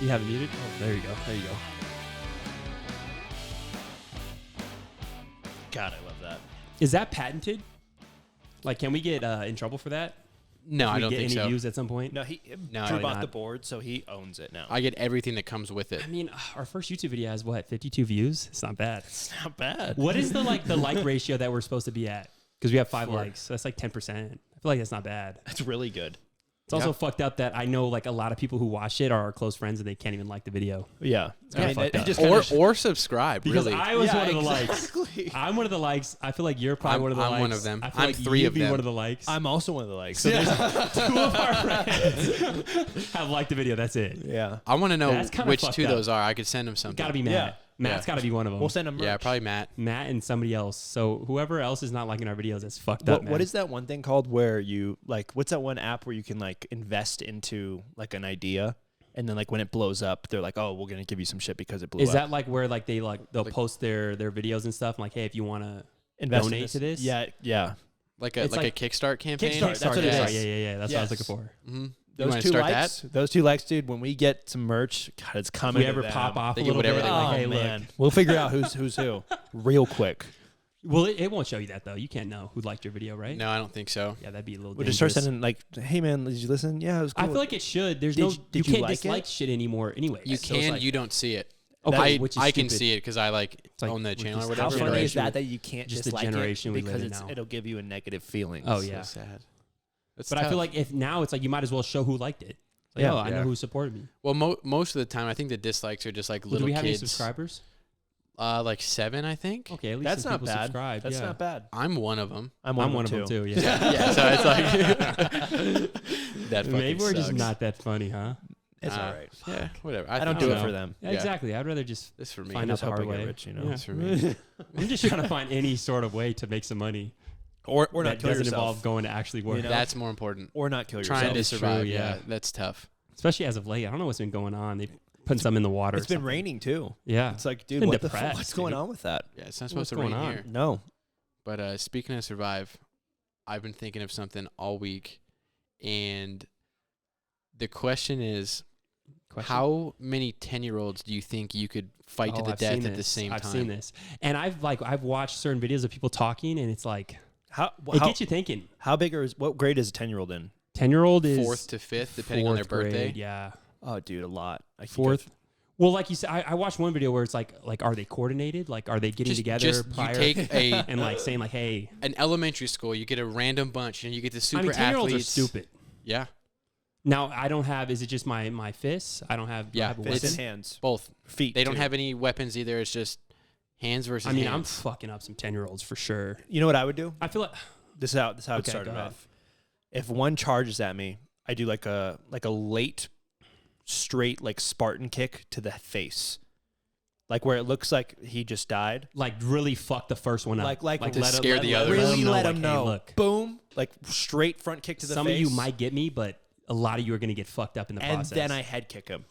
You have it muted? Oh, there you go. There you go. God, I love that. Is that patented? Like, can we get in trouble for that? No, Can I we don't get think any so. views at some point? No, he No, Drew probably bought not. the board, so he owns it now. I get everything that comes with it. I mean, our first YouTube video has what, 52 views? It's not bad. It's not bad. What is the like ratio that we're supposed to be at? Because we have 5 4. likes, so that's like 10%. I feel like that's not bad. That's really good. It's also fucked up that I know like a lot of people who watch it are our close friends and they can't even like the video. Yeah. kinda fucked up. just Or subscribe, Because really. I was Yeah, one of the exactly. likes. I'm one of the likes. I feel like you're probably one of the I'm likes. one of them. I feel I'm like 3 you'd of be them. one of the likes. I'm also one of the likes. So there's 2 of our friends have liked the video. That's it. Yeah. I want to know That's kinda which fucked 2 up. those are. I could send them something. Got to be Matt. Yeah. Matt's got to be one of them. We'll send him merch. Yeah, probably Matt. Matt and somebody else. So whoever else is not liking our videos, that's fucked up. What man. is that one thing called where you like? What's that one app where you can like invest into like an idea, and then like when it blows up, they're like, "Oh, we're gonna give you some shit because it blew Is up." that like where like they'll post their videos and stuff? Like, hey, if you want to Invest in donate to this? Yeah, yeah. Like It's a like- Kickstart campaign? Kickstart, that's what it yeah, is. yeah. That's what I was Yes. looking for. Mm-hmm. You Those want to 2 start likes, that? those 2 likes, dude. When we get some merch, God, it's If coming. we ever to them. pop off They a get little whatever bit, they like, want. hey, man, look. we'll figure out who's who real quick. Well, it won't show you that though. You can't know who liked your video, right? No, I don't think so. Yeah, that'd be a little. We'll just start dangerous. sending like, "Hey man, did you listen? Yeah, it was cool." I feel like it should. There's Did no. you- You did you can't like dislike it? shit anymore. Anyway, You So it's can, like- you don't see it. Okay, I which is I can stupid. see it because I like like own the with channel this or How whatever. funny is generation- that you can't just the dislike generation it we live because in now. it'll give you a negative feeling. Oh So yeah. sad. That's But I tough. feel like if now it's like you might as well show who liked it. Like, Yeah. oh, I know Yeah. who supported me. Well, most of the time, I think the dislikes are just like Well, little do we have kids. any subscribers? Like 7, I think. Okay, at least That's some not people bad. subscribe. That's yeah. not bad. I'm one of them. I'm I'm one of them too. Yeah. Yeah, so it's like that. Fucking Maybe we're just sucks. not that funny, huh? It's all right. Yeah, whatever. I don't think do so. it for them. Yeah, Yeah. exactly. I'd rather just This for me. find I out just the hope hard I get way. rich, you know. Yeah. This for me. I'm just trying to find any sort of way to make some money Or that not kill doesn't yourself. involve going to actually work. You know? That's more important. Or not kill yourself. Trying to It's true, survive. yeah. Yeah, that's tough. Especially as of late. I don't know what's been going on. They putting some in the water. It's or been something. raining too. Yeah. It's like, dude, been what the fuck? depressed, What's going dude. on with that? Yeah, it's not supposed What's to rain going on? here. No. But speaking of survive, I've been thinking of something all week, and the question is, how many 10-year-olds do you think you could fight to the I've death seen at the this. same I've time? seen this. And I've watched certain videos of people talking and it's like it How gets you thinking. how big is what grade is a 10-year-old in? 10-year-old is 4th to 5th, depending on their fourth grade, birthday. Yeah. Oh, dude, a lot. I think Fourth. Well, like you said, I watched one video where it's like are they coordinated? Like, are they getting together Just prior you take and like saying like, hey, an elementary school, you get a random bunch, and you get the super I mean, 10-year-olds are athletes. stupid. Yeah, Now, I don't have, is it just my fists? I don't have, do I Yeah, have a Fists weapon? and hands. both. Feet. They don't too. have any weapons either. It's just hands versus I mean, hands. I'm fucking up some 10-year-olds for sure. You know what I would do? I feel like, This is how it Okay, started go ahead. off. If one charges at me, I do like a late straight like Spartan kick to the face. Like where it looks like he just died. like really fuck the first one up. Like to let scare the others. Really let him like, know. Hey, look, Boom. Like straight front kick to the some face. of you might get me, but a lot of you are going to get fucked up in the and process. then I head kick him.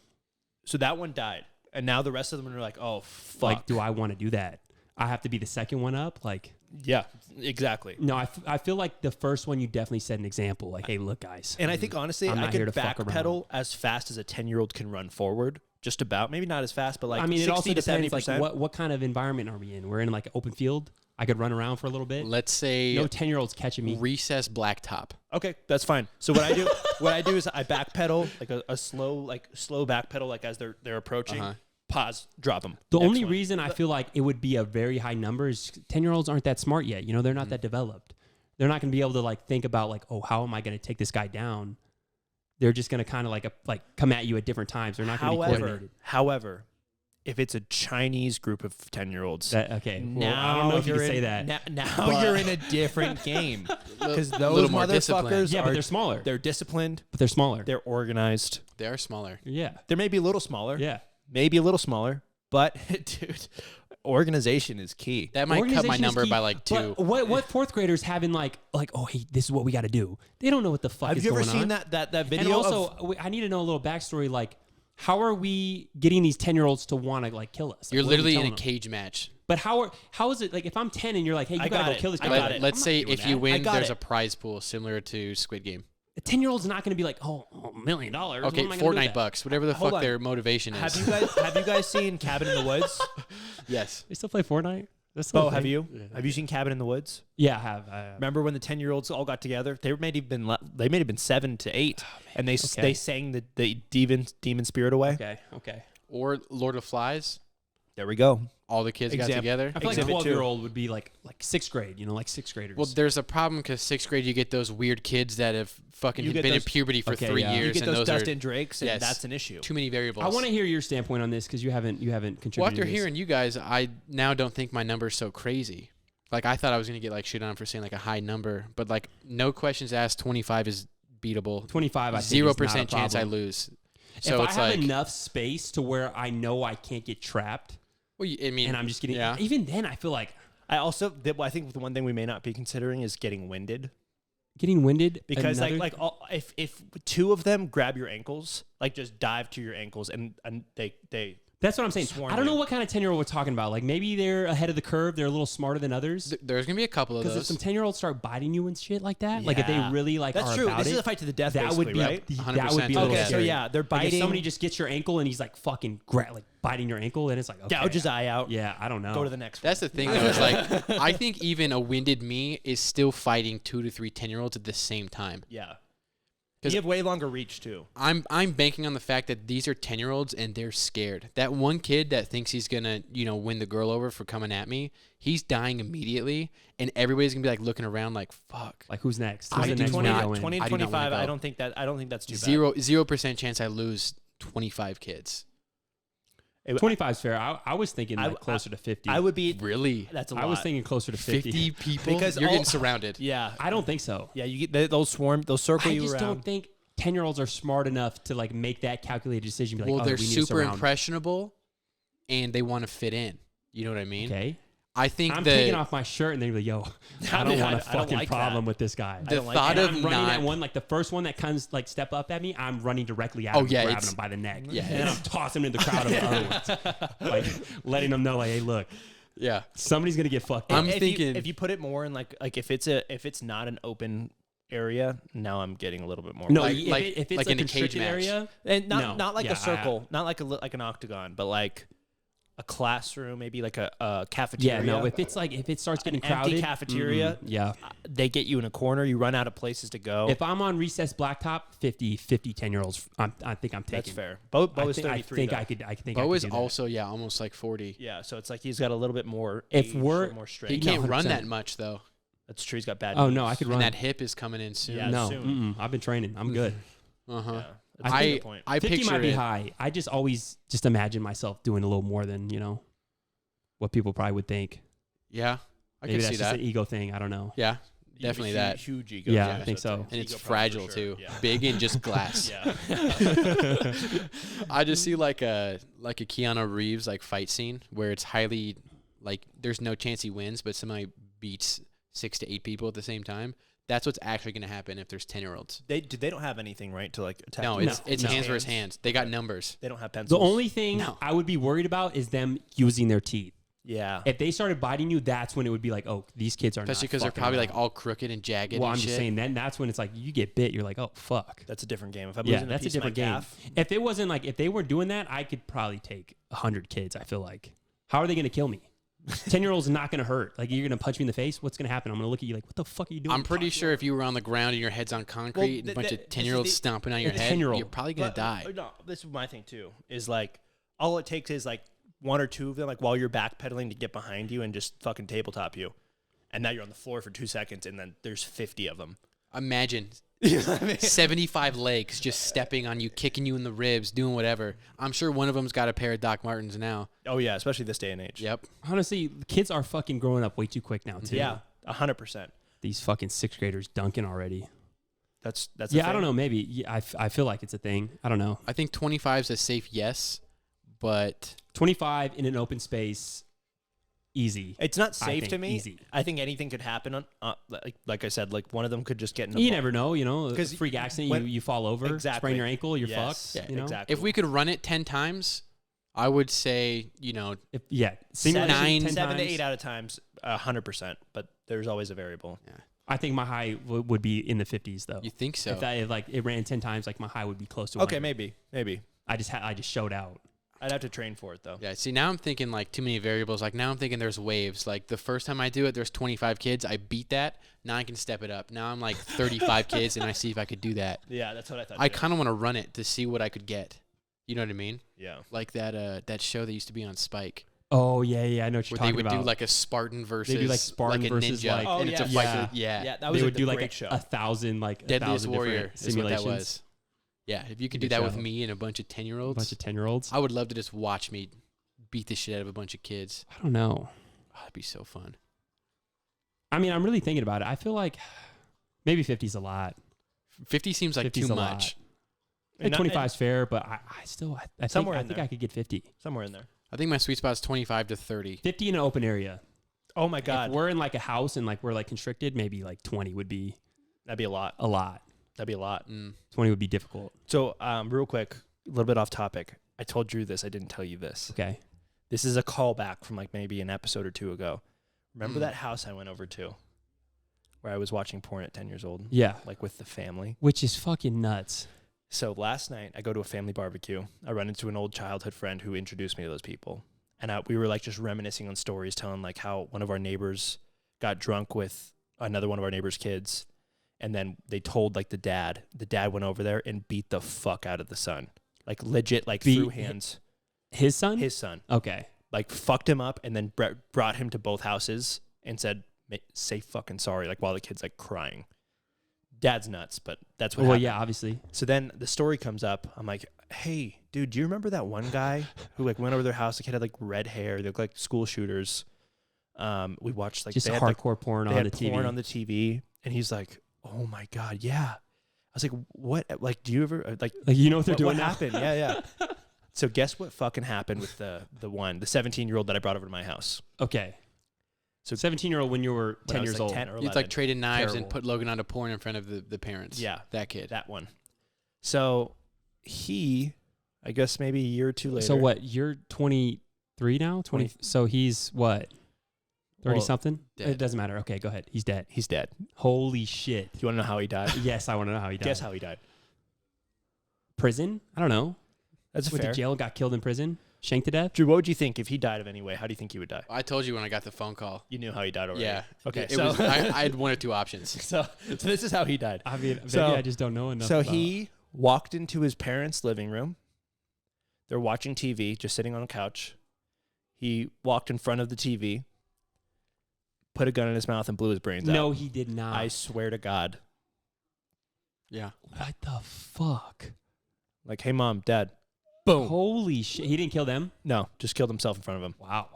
So that one died. And now the rest of them are like, oh fuck. like, do I want to do that? I have to be the second one up? Like, Yeah, exactly. no, I feel like the first one you definitely set an example. Like, hey, look, guys. And I think honestly, I'm I not here could to fuck backpedal as fast as a 10-year-old can run forward. Just about, maybe not as fast, but like I mean, it 60 also to depends, 70%. like, what kind of environment are we in? We're in, like, an open field. I could run around for a little bit. Let's say No 10-year-olds catching me. recess blacktop. Okay, that's fine. So what I do is I backpedal like a slow backpedal like as they're approaching. Uh-huh. Pause, drop them. The only reason I feel like it would be a very high number is 10-year-olds aren't that smart yet. You know, they're not that developed. They're not going to be able to like think about like, oh, how am I going to take this guy down? They're just going to kind of like come at you at different times. They're not going to be coordinated. However, if it's a Chinese group of 10-year-olds, Okay. Well, now I don't know if you you're can say in- that. Now you're in a different game because those little more disciplined. motherfuckers Yeah, are but they're smaller. they're disciplined, But they're smaller. they're organized. They are smaller. Yeah. They may be a little smaller, Yeah. maybe a little smaller, but dude, organization is key. That might cut my Organization is number key, by like 2. But what fourth graders having like, oh, hey, this is what we got to do. They don't know what the fuck Have is you ever going seen on. that video? And also, I need to know a little backstory. Like, how are we getting these 10-year-olds to want to like kill us? Like, You're what are we literally in a telling them? cage match. But how is it like if I'm 10 and you're like, hey, you I gotta got go it. kill this I guy? got it. Let's I'm say not doing if you that. win, got there's it. a prize pool similar to Squid Game. A 10-year-old's not going to be like, oh, $1 million. Okay, What am I gonna do with Fortnite that? bucks, whatever the Hold fuck on. their motivation is. Have you guys seen Cabin in the Woods? Yes. They still play Fortnite? That's still Bo, a have thing? you? Yeah. Have you seen Cabin in the Woods? Yeah, I have. Remember when the 10-year-olds all got together? They may have been 7 to 8, and they Okay. sang the demon spirit away. Okay. Or Lord of Flies. There we go. All the kids got Example. together. I feel like Exhibit 12-year-old would be like 6th grade, like 6th graders. Well, there's a problem because 6th grade you get those weird kids that have fucking You been get in those- puberty for Okay, 3 yeah. years, You get and those those Dustin are Drakes, and yes. that's an issue. too many variables. I want to hear your standpoint on this because you haven't contributed. Well, after to this. hearing you guys, I now don't think my number's so crazy. Like I thought I was gonna get like shit on for saying like a high number, but like no questions asked, 25 is beatable. 25, I think 0% is chance I not a problem. lose. So if it's I have like, enough space to where I know I can't get trapped, well, I mean, and I'm just getting, yeah. even then, I feel like I think the one thing we may not be considering is getting winded, getting winded because another- if 2 of them grab your ankles, like just dive to your ankles, and they that's what I'm saying. swarm I don't know you. what kind of 10-year-old we're talking about. Like maybe they're ahead of the curve. They're a little smarter than others. There's gonna be a couple of Because if those. some 10-year-olds start biting you and shit like that, like if they Yeah. really like That's are true. about This it, is a fight to the death, that would be basically, right? that would be a little Okay, so scary. yeah, they're Like biting. if somebody just gets your ankle and he's like fucking biting your ankle, and it's like okay, gouge his eye out. Yeah, I don't know. Go to the next That's the thing, though. Is like I think even a winded me is still fighting 2 to 3 10-year-olds at the same time. Yeah. 'Cause- You have way longer reach too. I'm banking on the fact that these are 10-year-olds and they're scared. That one kid that thinks he's gonna win the girl over for coming at me, he's dying immediately, and everybody's gonna be like looking around like fuck. Like who's next? I Who's the do next one 20, to go in? 20 and I do not wanna 25. I go. don't think that's too bad. 0% chance I lose 25 kids. 25 is fair. I was thinking I- like closer to 50. I would be. Really? That's a lot. I was thinking closer to 50. 50 people? Because You're all- getting surrounded. Yeah. I don't think so. Yeah. You get they'll swarm. They'll circle I you just around. don't think 10-year-olds are smart enough to like make that calculated decision. Be like, Well, oh, they're we need to super surround. impressionable, and they want to fit in. You know what I mean? Okay. I think I'm the taking off my shirt and they're like, yo, I don't want a I don't fucking like problem that. with this guy. the don't like thought And of I'm running not at one, like the first one that comes like step up at me, I'm running directly at Oh, him, yeah, grabbing it's- him by the neck. yeah, And then I'm it's- tossing him in the crowd of the other ones. Like letting them know, like, hey, look, yeah. somebody's gonna get fucked up. I'm thinking- if you put it more in like if it's not an open area, now I'm getting a little bit more. No, Like- if it's like a in a cage constricted match. area, and No. not like Yeah, a circle, not like an octagon, but like a classroom, maybe like a cafeteria. yeah, no. If it starts getting An empty crowded, cafeteria. yeah. They get you in a corner. You run out of places to go. If I'm on recess blacktop, 50 10-year-olds, I think I'm taking. That's fair. Bo I is think, 33. though. I think I Bo could is do that. also almost like 40. Yeah, so it's like he's got a little bit more. If age, we're- more He strength. No, can't run 100%. that much though, That's true. He's got bad. Oh knees. no, I could and run. that hip is coming in soon. Yeah, no, soon. I've been training. I'm good. Uh huh. Yeah, that's a good point. I 50 picture might be it. high. I just always just imagine myself doing a little more than what people probably would think. Yeah, I Maybe can that's see just that. an ego thing. I don't know. Yeah, You have a definitely huge, that. huge ego. Yeah, I too, think so. it's And it's ego problem fragile for sure. too, Yeah. big and just glass. Yeah. I just see like a Keanu Reeves like fight scene where it's highly like there's no chance he wins, but somebody beats 6 to 8 people at the same time. That's what's actually going to happen if there's 10-year-olds. They don't have anything right to like attack. No, you. it's No. hands versus hands. They got numbers. They don't have The pencils. only thing No. I would be worried about is them using their teeth. Yeah. If they started biting you, that's when it would be like, oh, these kids are Especially not because they're fucking probably around. like all crooked and jagged Well, and I'm shit. just saying. Then that's when it's like you get bit. You're like, oh fuck. That's a different game. If I'm Yeah, losing that's a piece of my different game. calf, If it wasn't like if they weren't doing that, I could probably take 100 kids. I feel like. How are they going to kill me? 10-year-old's not going to hurt. Like you're going to punch me in the face. What's going to happen? I'm going to look at you like, what the fuck are you doing? I'm pretty sure if you were on the ground and your head's on concrete and a bunch of 10-year-olds stomping on your It's head, 10-year-old. you're probably going to die. No, this is my thing too. Is like all it takes is like one or two of them, like while you're backpedaling to get behind you and just fucking tabletop you, and now you're on the floor for 2 seconds, and then there's 50 of them. Imagine You know what I mean? 75 legs just stepping on you, kicking you in the ribs, doing whatever. I'm sure one of them's got a pair of Doc Martens now. Oh yeah, especially this day and age. Yep. Honestly, kids are fucking growing up way too quick now too. Yeah, 100%. These fucking 6th graders dunking already. That's Yeah, I don't know. Maybe yeah, I feel like it's a thing. I don't know. I think 25 is a safe yes, but 25 in an open space, easy. It's not I safe think to me. easy. I think anything could happen. On like I said, like one of them could just get in. A You ball. never know. A 'Cause freak accident. when- You fall over, Exactly. sprain your ankle, you're Yes, fucked. yeah, exactly. if we could run it 10 times, I would say, If, yeah, Seven, simulation 9 10 7 to times. 8 out of times, 100%. But there's always a variable. I think my high would be in the 50s though. You think so? If it ran 10 times, like my high would be close to. Okay, 100. maybe. I just showed out. I'd have to train for it though. Yeah, see, now I'm thinking like too many variables. Like now I'm thinking there's waves. Like the first time I do it, there's 25 kids. I beat that. Now I can step it up. Now I'm like 35 kids, and I see if I could do that. Yeah, that's what I thought. I kind of want to run it to see what I could get. You know what I mean? Yeah. Like that show that used to be on Spike, Oh yeah, I know what you're where they talking would about. do like a Spartan versus They do, like, Spartan like a versus, ninja, like- Oh, and it's a yes. fight. Yeah. Yeah, That was they a would do like great show. 1,000 Deadliest 1,000 Warrior different is what simulations. that was. Yeah, if you could do Good that with show. me and a bunch of A 10-year-olds, bunch of 10-year-olds. I would love to just watch me beat the shit out of a bunch of kids. I don't know. Oh, that'd be so fun. I mean, I'm really thinking about it. I feel like maybe 50's a lot. 50 seems like 50's too a lot. much. And Like 25 is fair, but I still Somewhere I in think there. I could get 50. somewhere in there. I think my sweet spot is 25 to 30. 50 in an open area. Oh my God, If we're in like a house and like we're like constricted, maybe like 20 would be that'd be a lot. a lot. That'd be a lot. 20 would be difficult. So, real quick, a little bit off topic. I told Drew this. I didn't tell you this. Okay. This is a callback from like maybe an episode or two ago. Remember Mm. that house I went over to, where I was watching porn at 10 years old, Yeah. like with the family. Which is fucking nuts. So last night I go to a family barbecue. I run into an old childhood friend who introduced me to those people. And we were like just reminiscing on stories, telling like how one of our neighbors got drunk with another one of our neighbor's kids. And then they told like the dad went over there and beat the fuck out of the son. Like legit, like threw hands. His son? His son. Okay. Like fucked him up and then brought him to both houses and said, say fucking sorry. Like while the kid's like crying. Dad's nuts, but that's what Well, happened. yeah, obviously. So then the story comes up. I'm like, hey, dude, do you remember that one guy who like went over their house? The kid had like red hair. They looked like school shooters. We watched like Just they had, hardcore porn they on had the TV. porn on the TV, and he's like, oh my God, yeah. I was like, what? Like, do you ever like? Like, you know what they're What doing now? happened? Yeah. So guess what fucking happened with the 17-year-old that I brought over to my house? Okay. So 17-year-old when you were When 10 I was, years like, old. 10 or 11. You'd like traded knives Terrible. and put Logan onto porn in front of the parents. Yeah. That kid. That one. So he, I guess maybe a year or two later. So what? You're 23 now? 20. 20. So he's what? 30 Well, something? dead. It doesn't matter. Okay, go ahead. He's dead. He's dead. Holy shit. Do you want to know how he died? Yes, I want to know how he died. Guess how he died. Prison? I don't know. That's Went fair. to jail, got killed in prison, shanked to death. Drew, what would you think if he died of any way? How do you think he would die? I told you when I got the phone call. You knew how he died already. Yeah. Okay. It so was, I had one or two options. so this is how he died. I mean, maybe So- I just don't know enough. So about- he walked into his parents' living room. They're watching TV, just sitting on a couch. He walked in front of the TV, put a gun in his mouth, and blew his brains out. No, he did not. I swear to God. Yeah. What the fuck? Like, hey, Mom, Dad. Boom. Holy shit. He didn't kill them? No, just killed himself in front of him. Wow.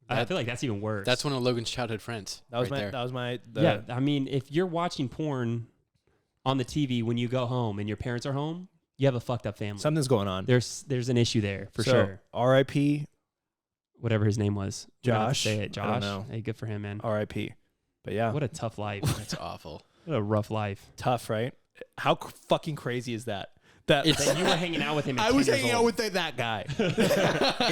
I That- feel like that's even worse. That's one of Logan's childhood friends. That was right my. there. That was my. Yeah, I mean, if you're watching porn on the TV when you go home and your parents are home, you have a fucked up family. Something's going on. There's an issue there for So, sure. R.I.P. Whatever his name was. We don't have to Josh. Say it, I don't Josh. know. Hey, good for him, man. R.I.P. But yeah, What a tough life. That's awful. What a rough life. tough, right? How fucking crazy is that? That It's- You were hanging out with him. At I 10 was years hanging old. out with that guy.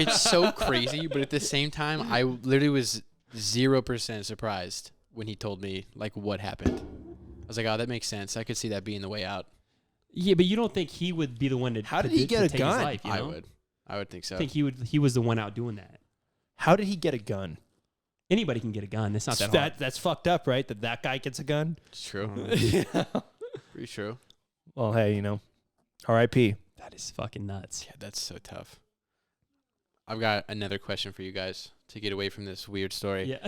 It's so crazy, but at the same time, I literally was 0% surprised when he told me like what happened. I was like, oh, that makes sense. I could see that being the way out. Yeah, but you don't think he would be the one to? How did to he do- get to a take his gun? life, you know? I would think so. I think he was the one out doing that. How did he get a gun? Anybody can get a gun. It's not that hard. That's fucked up, right? That guy gets a gun. It's true. Yeah. Pretty true. Well, hey, you know, R.I.P. That is fucking nuts. Yeah, that's so tough. I've got another question for you guys to get away from this weird story. Yeah.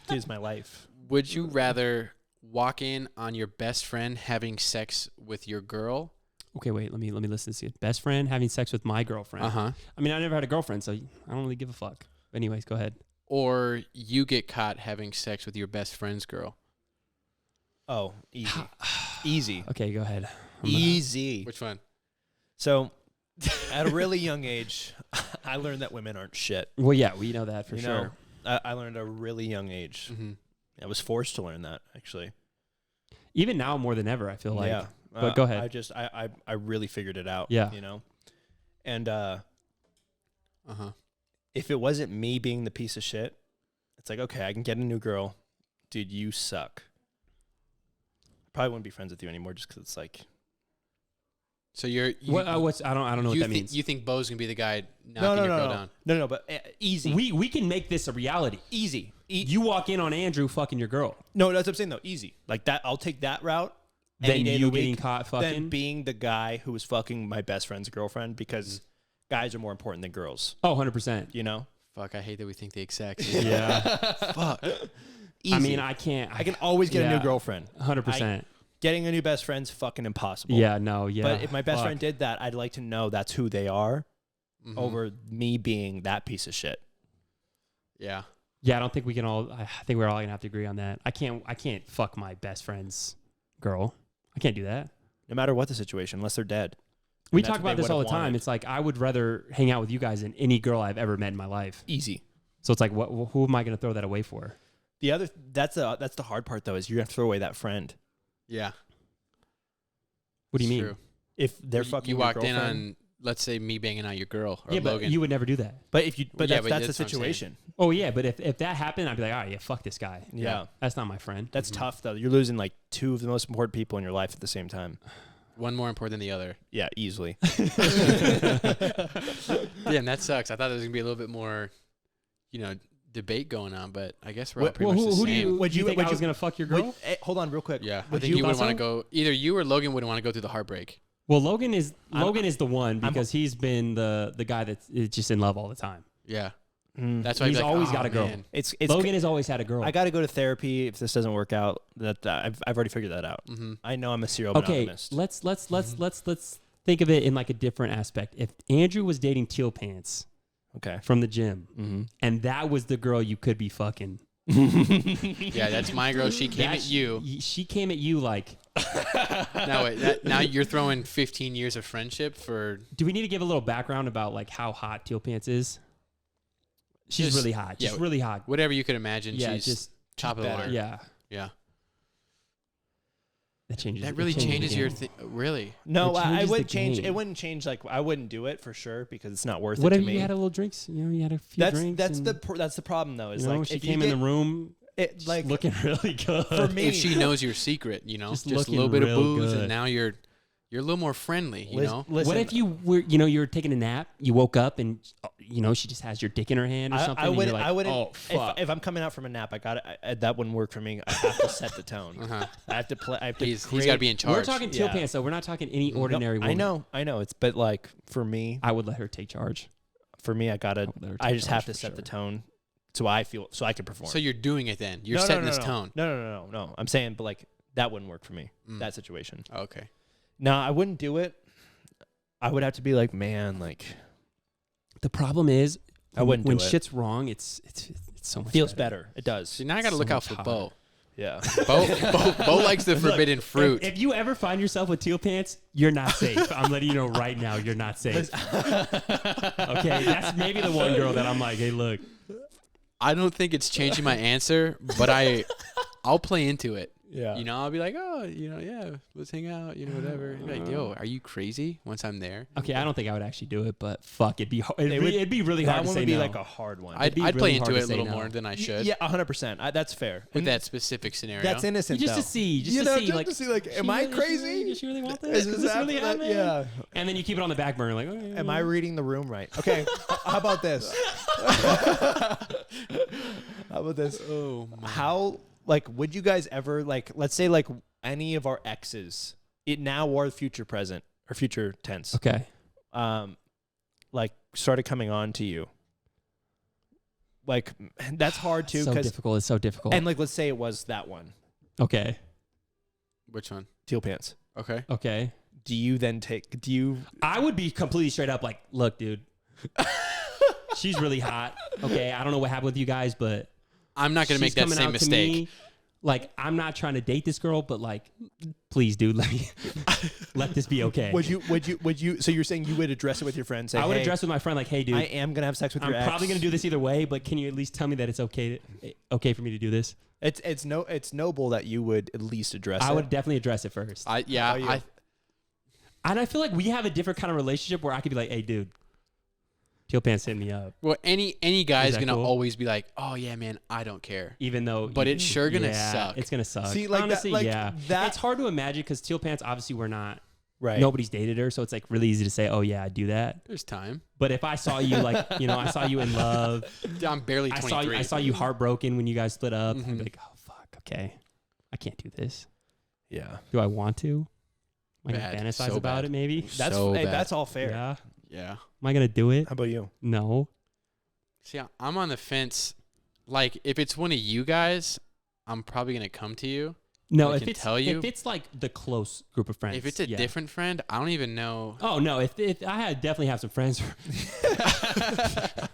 It is my life. Would you rather walk in on your best friend having sex with your girl? Okay, wait. Let me listen to this. Best friend having sex with my girlfriend. Uh-huh. I mean, I never had a girlfriend, so I don't really give a fuck. Anyways, go ahead. Or you get caught having sex with your best friend's girl? Oh, easy, easy, Okay, go ahead. easy. Which one? So, at a really young age, I learned that women aren't shit. Well, yeah, we know that for You sure. know, I learned at a really young age. Mm-hmm. I was forced to learn that, actually. Even now, more than ever, I feel like. Yeah. But go ahead. I really figured it out. Yeah. You know? And Uh-huh. if it wasn't me being the piece of shit, it's like, okay, I can get a new girl. Dude, you suck. Probably wouldn't be friends with you anymore just because it's like. So you what's I don't know what that means. You think Bo's gonna be the guy knocking your girl down? No, but easy. We can make this a reality. Easy. You walk in on Andrew fucking your girl. No, that's what I'm saying though. Easy. Like that. I'll take that route. Then day of you the getting week, caught fucking. Then being the guy who was fucking my best friend's girlfriend because guys are more important than girls. Oh, 100%. You know. Fuck, I hate that we think the exact same. Yeah. Fuck. Easy. I mean, I can't. I can always get a new girlfriend. 100%. Getting a new best friend's fucking impossible. Yeah, no, yeah. But if my best friend did that, I'd like to know that's who they are over me being that piece of shit. Yeah. Yeah, I don't think we can all. I think we're all gonna have to agree on that. I can't fuck my best friend's girl. I can't do that. No matter what the situation, unless they're dead. We talk about this all the time. It's like I would rather hang out with you guys than any girl I've ever met in my life. Easy. So it's like, who am I gonna throw that away for? That's the hard part though, is you have to throw away that friend. Yeah. What do you mean? True. If they're fucking you your walked in girlfriend. on, let's say, me banging out your girl or Yeah, but Logan. you would never do that. But if you, but Yeah, that's, but that's the that's what I'm saying. situation. Oh yeah, but if that happened, I'd be like, all right, yeah, fuck this guy. Yeah. That's not my friend. That's tough though. You're losing like two of the most important people in your life at the same time. One more important than the other. Yeah, easily. Damn, that sucks. I thought there was gonna be a little bit more, debate going on, but I guess we're all pretty much the who same. would you think I was gonna fuck your girl? Hold on, real quick. Yeah, I Would think you would also- want to go. Either you or Logan would want to go through the heartbreak. Well, Logan is the one because he's been the guy that's just in love all the time. Yeah, Mm. that's why He's I'd be like, always "Oh, got a girl." man." It's Logan has always had a girl. I got to go to therapy if this doesn't work out. That I've already figured that out. Mhm. I know I'm a serial Okay, monogamist. let's think of it in like a different aspect. If Andrew was dating Teal Pants Okay. from the gym, Mm-hmm. and that was the girl you could be fucking, Yeah, that's my girl. She came at you. She came at you like. Now you're throwing 15 years of friendship for. Do we need to give a little background about like how hot Teal Pants is? She's Just- really hot. Just yeah, really hot. Whatever you could imagine. Yeah, she's just top of the better. line. yeah. Yeah. That changes. That it really changes the your game. thing. Really? No, It I changes would the change. game. It wouldn't change. Like I wouldn't do it for sure because it's not worth What it to if me. you had a little drinks? You had a few drinks. That's and, that's the problem though. Is you know, like she if came you in the room, it like looking really good. for me. If she knows your secret, Just just a looking little bit of real booze, good. and now you're a little more friendly. You know. Listen, What if you were, you were taking a nap, you woke up and, she just has your dick in her hand or something? I and wouldn't. you're like, I wouldn't. Oh fuck! If I'm coming out from a nap, that wouldn't work for me. I have to set the tone. Uh-huh. I have to play. I have to. He's got to be in charge. We're talking Teal Yeah. Pants though. We're not talking any No, ordinary woman. I know. It's but like for me, I would let her take charge. I gotta. would let her I take just have charge to for set the sure. tone, so I can perform. So you're doing it then. You're No, setting no, this no. tone. No. I'm saying, but like that wouldn't work for me. Mm. That situation. Okay. No, I wouldn't do it. I would have to be like, man, like The problem is, I wouldn't when do it. shit's wrong, it's so much feels better. better. It does. So now I got to So look out much for hotter. Bo. Yeah. Bo likes the forbidden fruit. If you ever find yourself with Teal Pants, you're not safe. I'm letting you know right now, you're not safe. Okay, that's maybe the one girl that I'm like, hey, look. I don't think it's changing my answer, but I'll play into it. Yeah. I'll be like, oh, yeah, let's hang out, whatever. You're like, yo, are you crazy? Once I'm there, Okay, I don't think I would actually do it, but fuck, it'd be would- it'd be really that hard to one say would be no. like a hard one. I'd be play really into hard to it a say little no. more than I should. Yeah, 100%. That's fair. With that specific scenario. That's innocent. just though. to see, just to see, like, am I crazy? Does she really want Is this? this Is this really happening? happening? Yeah. And then you keep it on the back burner, like, okay, Am I reading the room right? Okay. How about this? How about this? Oh my. How would you guys ever let's say any of our exes, it now or future present or future tense, Okay. started coming on to you? That's hard too So because difficult. It's so difficult. and let's say it was that one, Okay. Which one? Teal Pants. Okay. Do you then do you I would be completely straight up like, look, dude, she's really hot. Okay, I don't know what happened with you guys, but I'm not going to make she's that coming same out to mistake. me. Like, I'm not trying to date this girl, but like, please, dude, let this be okay. would you so you're saying you would address it with your friend, say, I would hey, address with my friend like, hey, dude, I am gonna have sex with I'm your ex. probably gonna do this either way, but can you at least tell me that it's okay for me to do this? It's noble that you would at least address it. I would definitely address it first. How about you? And I feel like we have a different kind of relationship where I could be like, hey, dude, Teal Pants hit me up. Well, any guy's that gonna cool? always be like, oh yeah, man, I don't care. Even though, But it's sure gonna suck. It's gonna suck. See, like that- honestly, like yeah. that- It's hard to imagine because Teal Pants obviously we're not. Right. Nobody's dated her, so it's like really easy to say, "Oh yeah, I do that." There's time. But if I saw you like, I saw you in love. I'm barely I 23. saw you heartbroken when you guys split up. I'd Mhm. be like, "Oh fuck, okay, I can't do this. Yeah. Do I want to? Am I gonna Bad. fantasize So about bad. it? Maybe. That's So hey, bad. that's all fair. Yeah. Yeah. Am I gonna do it? How about you? No. See, I'm on the fence. Like, if it's one of you guys, I'm probably gonna come to you. No. I If can it's tell you. if it's like the close group of friends. If it's a yeah. different friend, I don't even know. Oh no! If I definitely have some friends,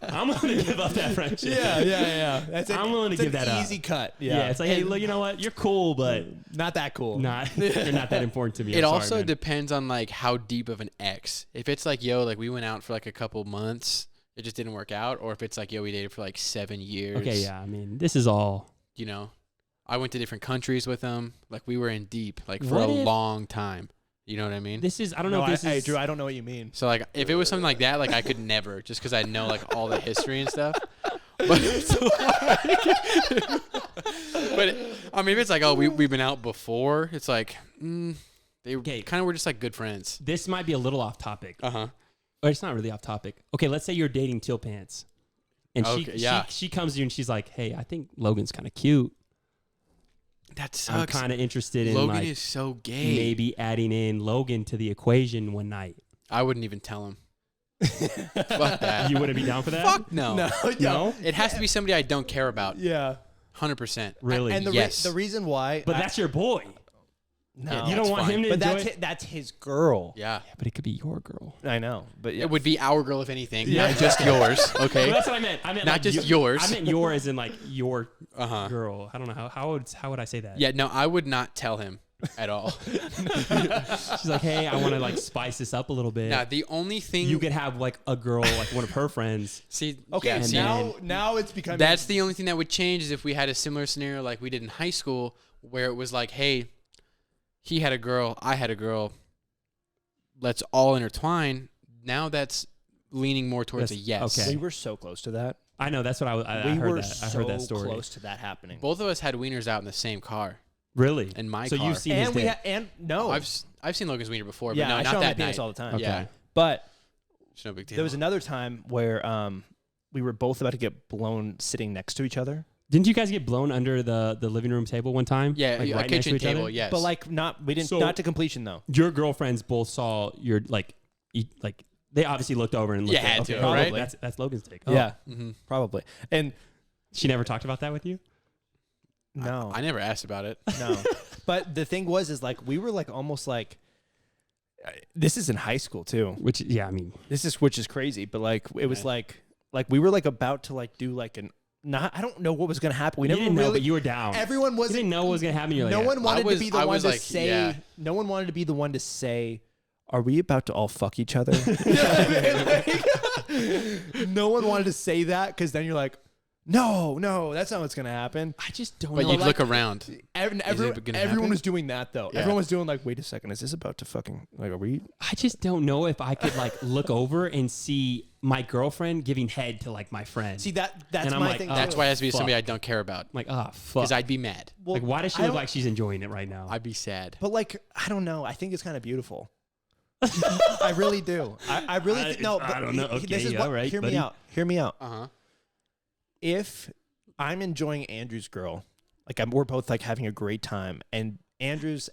I'm willing to give up that friendship. yeah. That's I'm willing to it's give an that up. easy cut. Yeah. It's like, hey, look, you know what? You're cool, but not that cool. you're not that important to me. It I'm sorry, also man. depends on like how deep of an ex. If it's like, yo, like we went out for like a couple months, it just didn't work out, or if it's like, yo, we dated for like 7 years. Okay, yeah. I mean, this is all. You know, I went to different countries with them. Like we were in deep, like for What a if- long time. You know what I mean? This is. I don't No, know if this hey, is. Drew, I don't know what you mean. So like, if it was something like that, like I could never, just because I know like all the history and stuff. But it's like, but I mean, if it's like, oh, we've been out before, it's like they Okay. kind of were just like good friends. This might be a little off topic, Uh-huh. or it's not really off topic. Okay, let's say you're dating Teal Pants, and Okay, yeah. she comes to you and she's like, "Hey, I think Logan's kind of cute. That I'm sucks. kind of interested in Logan like is so gay. maybe adding in Logan to the equation one night." I wouldn't even tell him. Fuck that. You wouldn't be down for that? Fuck no. No? It has to be somebody I don't care about. Yeah. 100%. Really? And the Yes. the reason why, But that's your boy. no, You don't that's want fine. him to But enjoy it. that's his girl. Yeah. Yeah, but it could be your girl. I know, but yeah. It would be our girl if anything, Yeah. not just yours. Okay. Well, that's what I meant. I meant Not like just yours. I meant your as in like your Uh-huh. girl. I don't know how would I say that? Yeah, no, I would not tell him at all. She's like, hey, I want to like spice this up a little bit. Now, the only thing You could have like a girl, like one of her friends. see, okay, yeah, and see, then- now it's becoming. that's the only thing that would change is if we had a similar scenario like we did in high school where it was like, hey, he had a girl, I had a girl, let's all intertwine. Now that's leaning more towards a yes. okay. we were so close to that. I know that's what I we heard were that. so I heard that story. close to that happening. Both of us had wieners out in the same car. Really? In my so car. you've seen his And we dick. and no, I've seen Logan's wiener before, but yeah, no, I not show him my that penis night. all the time. Okay. Yeah, But it's no big deal. there was another time where we were both about to get blown sitting next to each other. Didn't you guys get blown under the living room table one time? Yeah, like a right next to kitchen each table, other? yes. But like we didn't So- not to completion though. Your girlfriends both saw your like they obviously looked over and looked You had at, to, okay, right? That's Logan's dick. Oh. Yeah, hmm probably. And She never talked about that with you? no, I never asked about it. no. But the thing is like we were like almost like this is in high school too. Which yeah, I mean, Which is crazy, but like it was Right. like we were like about to like do like an I don't know what was gonna happen. We you never didn't really know, but you were down. everyone You was didn't know what was gonna happen. You're like, no yeah. one wanted to be the I one was to like, say yeah. no one wanted to be the one to say, are we about to all fuck each other? No one wanted to say that because then you're like, no, that's not what's gonna happen. I just don't But know. you'd like, look around. Everyone gonna everyone happen? was doing that though. Yeah. Everyone was doing like, wait a second, is this about to fucking like are we? I just don't know if I could like look over and see my girlfriend giving head to like my friend. See that's And I'm my like, thing. oh, That's why it has to be fuck. somebody I don't care about. I'm like, oh fuck. Because I'd be mad. Well, like, why does she I look don't- like she's enjoying it right now? I'd be sad. But like, I don't know. I think it's kind of beautiful. I really do. I really I- no. I But don't know. this Okay, is what. alright, hear buddy. me out. Hear me out. Uh-huh. If I'm enjoying Andrew's girl, like we're both like having a great time, and Andrew's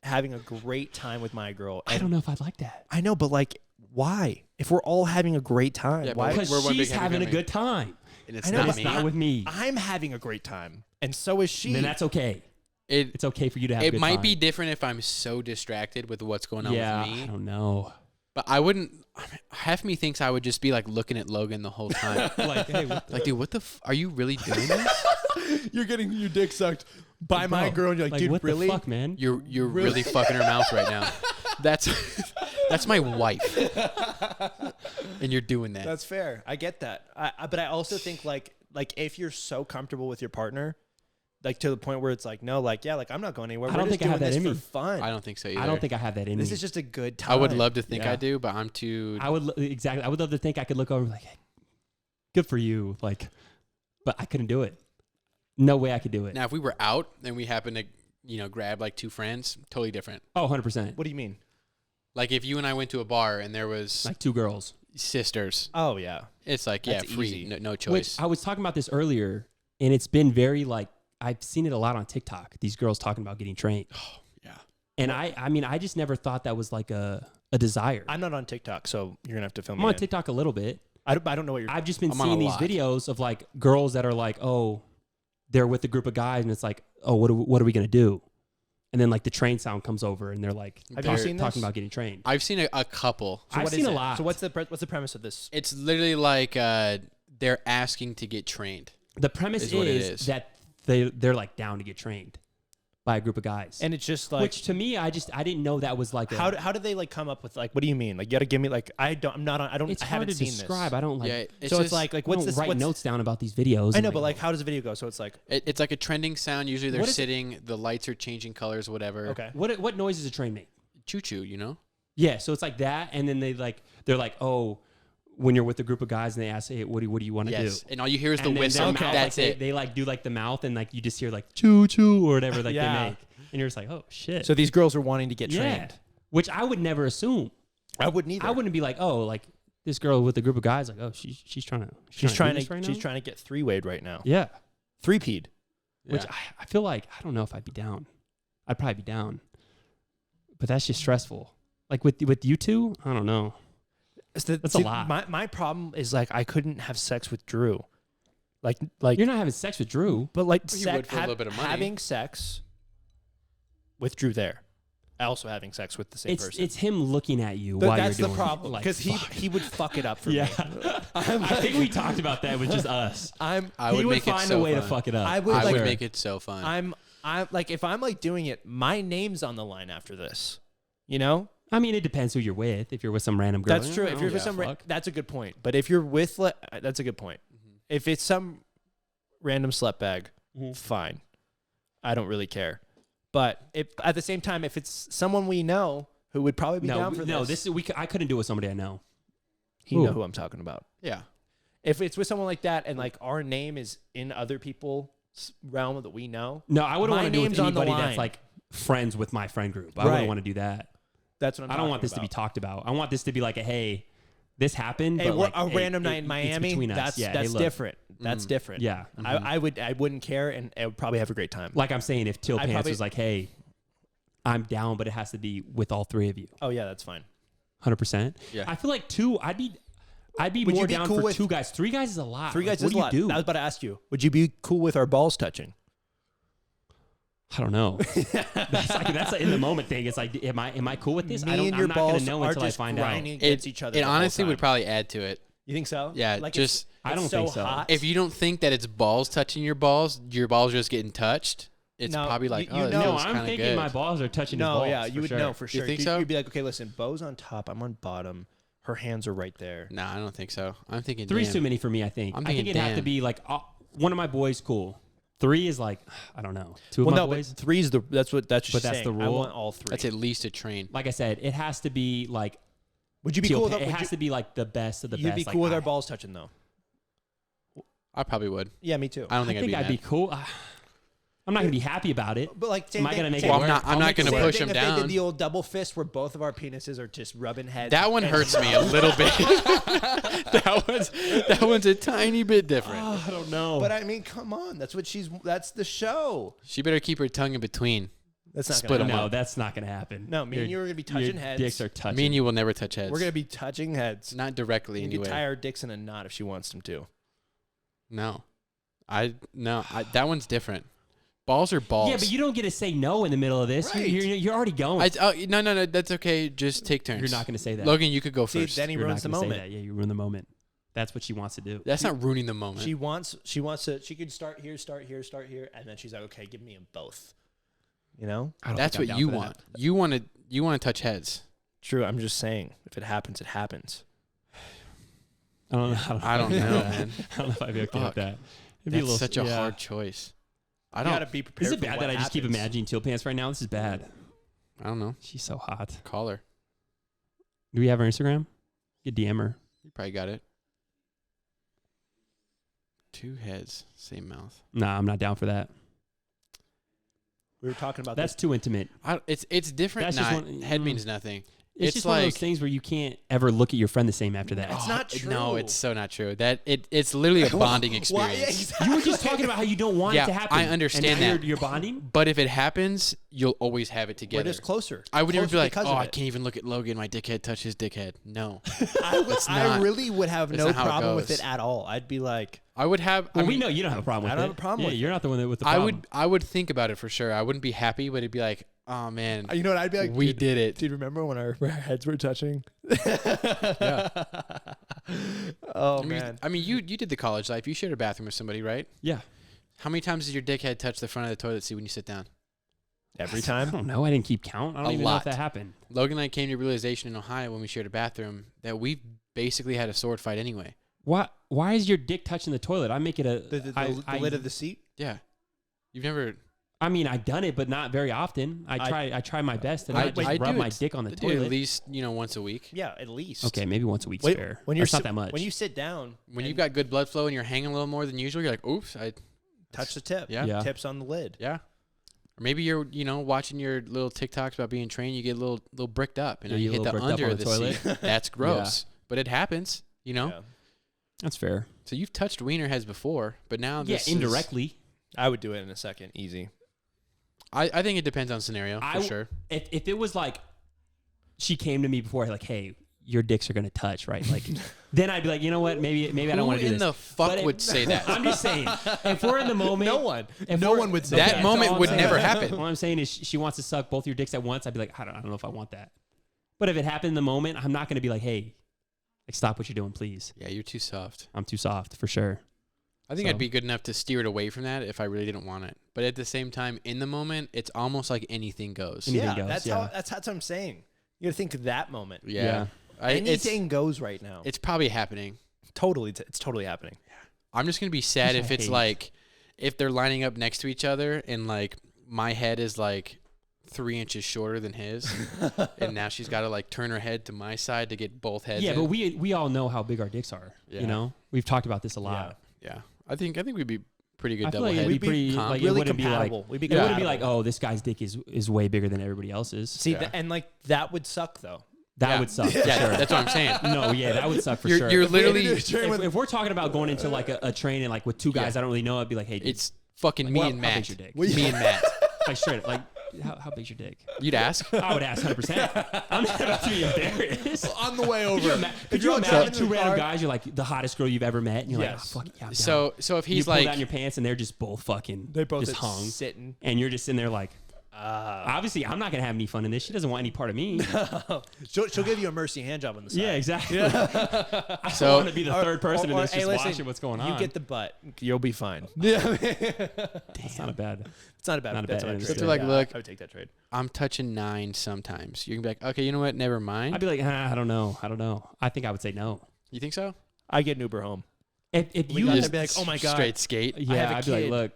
having a great time with my girl. I And don't know if I'd like that. I know, but like, why? If we're all having a great time, Yeah, but why? we're Because one big she's happy having a family. good time. And it's I know, not but me. It's not with me. I'm having a great time, and so is she. Then that's okay. It It's okay for you to have a it good might time. be different if I'm so distracted with what's going on Yeah, with I me. don't know. But I wouldn't. Half me thinks I would just be like looking at Logan the whole time. Like, hey, what the, Like, dude, what the? Are you really doing this? You're getting your dick sucked by my bro, girl, and you're like, dude, what really? the fuck, man? You're really fucking her mouth right now. That's my wife, and you're doing that. That's fair. I get that. But I also think like if you're so comfortable with your partner, like to the point where it's like, no, like, yeah, like I'm not going anywhere. I We're don't just think I have doing that this in for me. fun. I don't think so either. I don't think I have that in me. This is just a good time. I would love to think Yeah. I do, but I'm too. I would exactly. I would love to think I could look over and be like, hey, good for you. Like, but I couldn't do it. No way I could do it. Now, if we were out and we happened to, grab like two friends, totally different. Oh, 100%. What do you mean? Like if you and I went to a bar and there was Like two girls. sisters, Oh yeah. it's like, That's free, easy. no Which choice. I was talking about this earlier, and it's been very like, I've seen it a lot on TikTok. These girls talking about getting trained. Yeah. And I mean, I just never thought that was like a desire. I'm not on TikTok, so you're gonna have to film I'm me on in. TikTok a little bit. I don't know what you're. I've just been I'm on seeing a these lot. videos of like girls that are like, oh, they're with a group of guys, and it's like, oh, what are we gonna do? And then like the train sound comes over, and they're like, Have you seen talking this? about getting trained. I've seen a couple. I've what seen is a it? lot. So what's the premise of this? It's literally like they're asking to get trained. The premise is what it is is. that they're like down to get trained by a group of guys. And it's just like, Which to me, I didn't know that was like how do they like come up with like, what do you mean? Like, you gotta give me like, I it's I hard haven't to seen describe. this. I don't like. Yeah, it's So just, it's like I what's don't this? write What's, notes down about these videos. I and know, but like, how does the video go? So it's like, it's like a trending sound. Usually they're What is it? sitting, the lights are changing colors, whatever. okay, what noise is a train make? Choo choo, Yeah, so it's like that, and then they're like, oh, when you're with a group of guys and they ask, hey, what do you want to do? Yes. And all you hear is the And then whistle. their mouth, That's like, it. They like do like the mouth, and like you just hear like choo choo or whatever like Yeah. they make, and you're just like, oh shit. so these girls are wanting to get yeah, trained. which I would never assume. I wouldn't either. I wouldn't be like, oh, like this girl with a group of guys, like, oh, she's trying to She's trying do this to right she's now? trying to get 3-wayed right now. Yeah, 3-peed. which I feel like I don't know if I'd be down. I'd probably be down, but that's just stressful. Like with you two, I don't know. That's a lot. My problem is like I couldn't have sex with Drew. Like You're not having sex with Drew. but like Well, you would for a little bit of money. having sex with Drew there. Also having sex with the same person. It's him looking at you But while that's you're the doing it. problem Like, because fuck. he would fuck it up for Yeah, me. I think we talked about that with just us. I He would would make it find so a way to fun. fuck it up. I would I like would make it so fun. I'm like if I'm like doing it, my name's on the line after this. You know? I mean, it depends who you're with. If you're with some random girl, That's true. If you're with some fuck. that's a good point. But if you're with that's a good point. If it's some random slut bag, fine. I don't really care. But if at the same time, if it's someone we know who would probably be down for this, I couldn't do it with somebody I know. you know Ooh. who I'm talking about. yeah. If it's with someone like that and like our name is in other people's realm that we know, No, I wouldn't My want to do it with name's on the anybody line. that's like friends with my friend group. I Right. wouldn't want to do that. that's what I'm I don't want this to be talked about. I want this to be like, hey, this happened. Hey, but we're like, a hey, random night in it's Miami. between us. That's Yeah, hey, that's look. different. That's different. Yeah. I wouldn't care, and I would probably have a great time. Like I'm saying, if Teal I Pants probably- was like, hey, I'm down, but it has to be with all three of you. Oh yeah, that's fine. 100%. Yeah. I feel like two, I'd be Would more you be down cool for with- 2 guys. 3 guys is a lot. 3 Like, guys what is a lot. do you do? I was about to ask you, would you be cool with our balls touching? I don't know. that's like in the moment thing. It's like, am I cool with this? Me I don't. and I'm your not gonna balls know are until I just find out. grinding against each other. It the whole honestly would time. probably add to it. You think so? Yeah, Like just I don't it's think so. hot. if you don't think that it's balls touching your balls are just getting touched. It's No, probably like, you know- this No, feels I'm kinda thinking good. my balls are touching his no, balls. yeah, you would sure. know for sure. think so? You'd be like, okay, listen, Bo's on top, I'm on bottom. Her hands are right there. Nah, I don't think so. I'm thinking 3's damn. too many for me. I think. I'm I think thinking, it'd have to damn. be like one of my boys. Cool. 3 is like, I don't know. 2 of Well, my no, boys. but 3's that's what But she's that's saying. the I rule? want all 3. That's at least a train. Like I said, it has to be like. Would you be Teal cool? Pa- With it has to be like the best of the You'd best. be like, cool with I- our balls touching though. I probably would. Yeah, me too. I don't I think, think I'd be mad. cool. I'm not gonna be happy about it. But like, same Am I gonna thing- make same it Well, work? I'm I'll not make it gonna work. push thing him if They down. did the old double fist where both of our penises are just rubbing heads. That one and- hurts me a little bit. that one's a tiny bit different. Oh, I don't know. But I mean, come on, that's the show. She better keep her tongue in between. That's not Split gonna 'em happen. no, that's not gonna happen. No, me and you are gonna be touching heads. Dicks are touching. Me and you will never touch heads. We're gonna be touching heads. Not directly We anyway. can tie our dicks in a knot if she wants them to. No. That one's different. Balls are balls. Yeah, but you don't get to say no in the middle of this. Right. You're already going. No, that's okay. Just take turns. You're not going to say that. Logan, you could go See, first. then he You're ruins the not gonna say moment. that. Yeah, you ruin the moment. That's what she wants to do. That's not ruining the moment. She wants to. She could start here, and then she's like, okay, give me them both. You know? I don't That's think what I'm you down for want. that. You want to touch heads. True. I'm just saying, if it happens, it happens. I don't know. I don't know, man. I don't know if I'd be okay Fuck. with that. It'd be a That's little, such a yeah. hard choice. I You don't. gotta be prepared. Is it for bad what that I just keep happens. imagining teal pants right now? This is bad. I don't know. She's so hot. Call her. Do we have her Instagram? You DM her. You probably got it. 2 heads, same mouth. Nah, I'm not down for that. We were talking about That's this. too intimate. It's different. That's just Nah, one- head means nothing. It's just one of those things where you can't ever look at your friend the same after that. It's not No, true. it's so not true. It's literally a bonding Why? experience. Exactly. You were just talking about how you don't want Yeah, it to happen. I understand and now that. You're bonding. But if it happens, you'll always have it We're together. just closer. I would never be Closer like, because oh, of I it. can't even look at Logan. My dickhead touched his dickhead. No. I not- really would have that's no not how it problem with goes. it at all. I'd be like, I would have. Well, I we mean, know you don't have a problem with I it. don't have a problem yeah, with you're not the one with the I problem. would think about it for sure. I wouldn't be happy, but it'd be like, oh man, you know what? I'd be like, we dude, did it. Dude, remember when our heads were touching? Yeah. Oh I mean, man. I mean, you did the college life. You shared a bathroom with somebody, right? Yeah. How many times did your dickhead touch the front of the toilet seat when you sit down? Every I time. don't know. I didn't keep count. I don't A even know lot. if that happened. Logan and I came to a realization in Ohio when we shared a bathroom that we basically had a sword fight anyway. Why is your dick touching the toilet? I make it a The lid of the seat. Yeah. You've never. I mean, I've done it, but not very often. I try my best and I just I rub do my it- dick on the I do it toilet. at least, once a week. Yeah, at least. Okay, maybe once a week's Wait, fair. when you're That's not sit- that much. When you sit down, When and you've got good blood flow and you're hanging a little more than usual, you're like, oops, touch the tip. Yeah. Yeah. Tips on the lid. yeah. Or maybe you're, watching your little TikToks about being trained, you get a little bricked up, and Yeah, you you hit get a the little bricked up under on of the the toilet. seat. That's gross. But it happens, Yeah. That's fair. So you've touched wiener heads before, but now Yeah, this is- indirectly. I would do it in a second. Easy. I think it depends on scenario for I w- sure. If it was like she came to me before, like, hey, your dicks are gonna touch, right? Like, then I'd be like, you know what? Maybe I don't want to do Who in this. the fuck But would say that? I'm just saying, if we're in the moment, No one. if No we're- one would say That so moment all I'm would saying- never happen. All I'm saying is she wants to suck both your dicks at once. I'd be like, I don't know if I want that. But if it happened in the moment, I'm not gonna be like, hey, like, stop what you're doing, please. Yeah, you're too soft. I'm too soft for sure. I think So- I'd be good enough to steer it away from that if I really didn't want it. But at the same time, in the moment, it's almost like anything goes. Anything Yeah, goes, that's yeah. that's what I'm saying. You gotta think of that moment. Yeah. Anything goes right now. It's probably happening. It's totally happening. I'm just going to be sad Which if I it's hate. like, if they're lining up next to each other and like my head is like 3 inches shorter than his. And now she's got to like turn her head to my side to get both heads Yeah, in. but we all know how big our dicks are. Yeah. You know, we've talked about this a lot. Yeah. I think we'd be pretty good I feel double like head. it'd be pretty comp. like it really wouldn't be like compatible. We'd be it wouldn't be like, compatible. oh, this guy's dick is way bigger than everybody else's. See, Yeah. and like that would suck though. That Yeah. would suck. Yeah, for sure. that's what I'm saying. No, yeah, that would suck for You're, sure. you're If we- literally, if we're talking about going into like a train and like with two guys Yeah. I don't really know, I'd be like, hey, dude, it's fucking like, me how and big's Matt. your dick? Me and Matt. Like straight up, like how big's your dick? You'd ask. I would ask 100%. I'm not about to be embarrassed. On the way Could you, over. could you you're imagine driving two in the random car- guys? You're like the hottest girl you've ever met, and you're Yes. like, oh, fuck yeah. I'm down. So if you he's pull like, down your pants, and they're just both fucking, They both just hung, sitting. and you're just in there like, obviously I'm not gonna have any fun in this. She doesn't want any part of me. She'll give you a mercy hand job on the side. Yeah, exactly. I So- want to be the third person in Or, this, hey, just listen, watching what's going on. You get the butt. You'll be fine. Yeah, It's not a bad. it's not a bad. Not a that's bad what I'd end. trade. So like, Yeah, look- I would take that trade. I'm touching 9 sometimes. You can be like, okay, you know what? Never mind. I'd be like, I don't know. I think I would say no. You think so? I get an Uber home. If We you got just, to be like, oh my god. Straight skate. yeah, have a I'd be like, kid. look.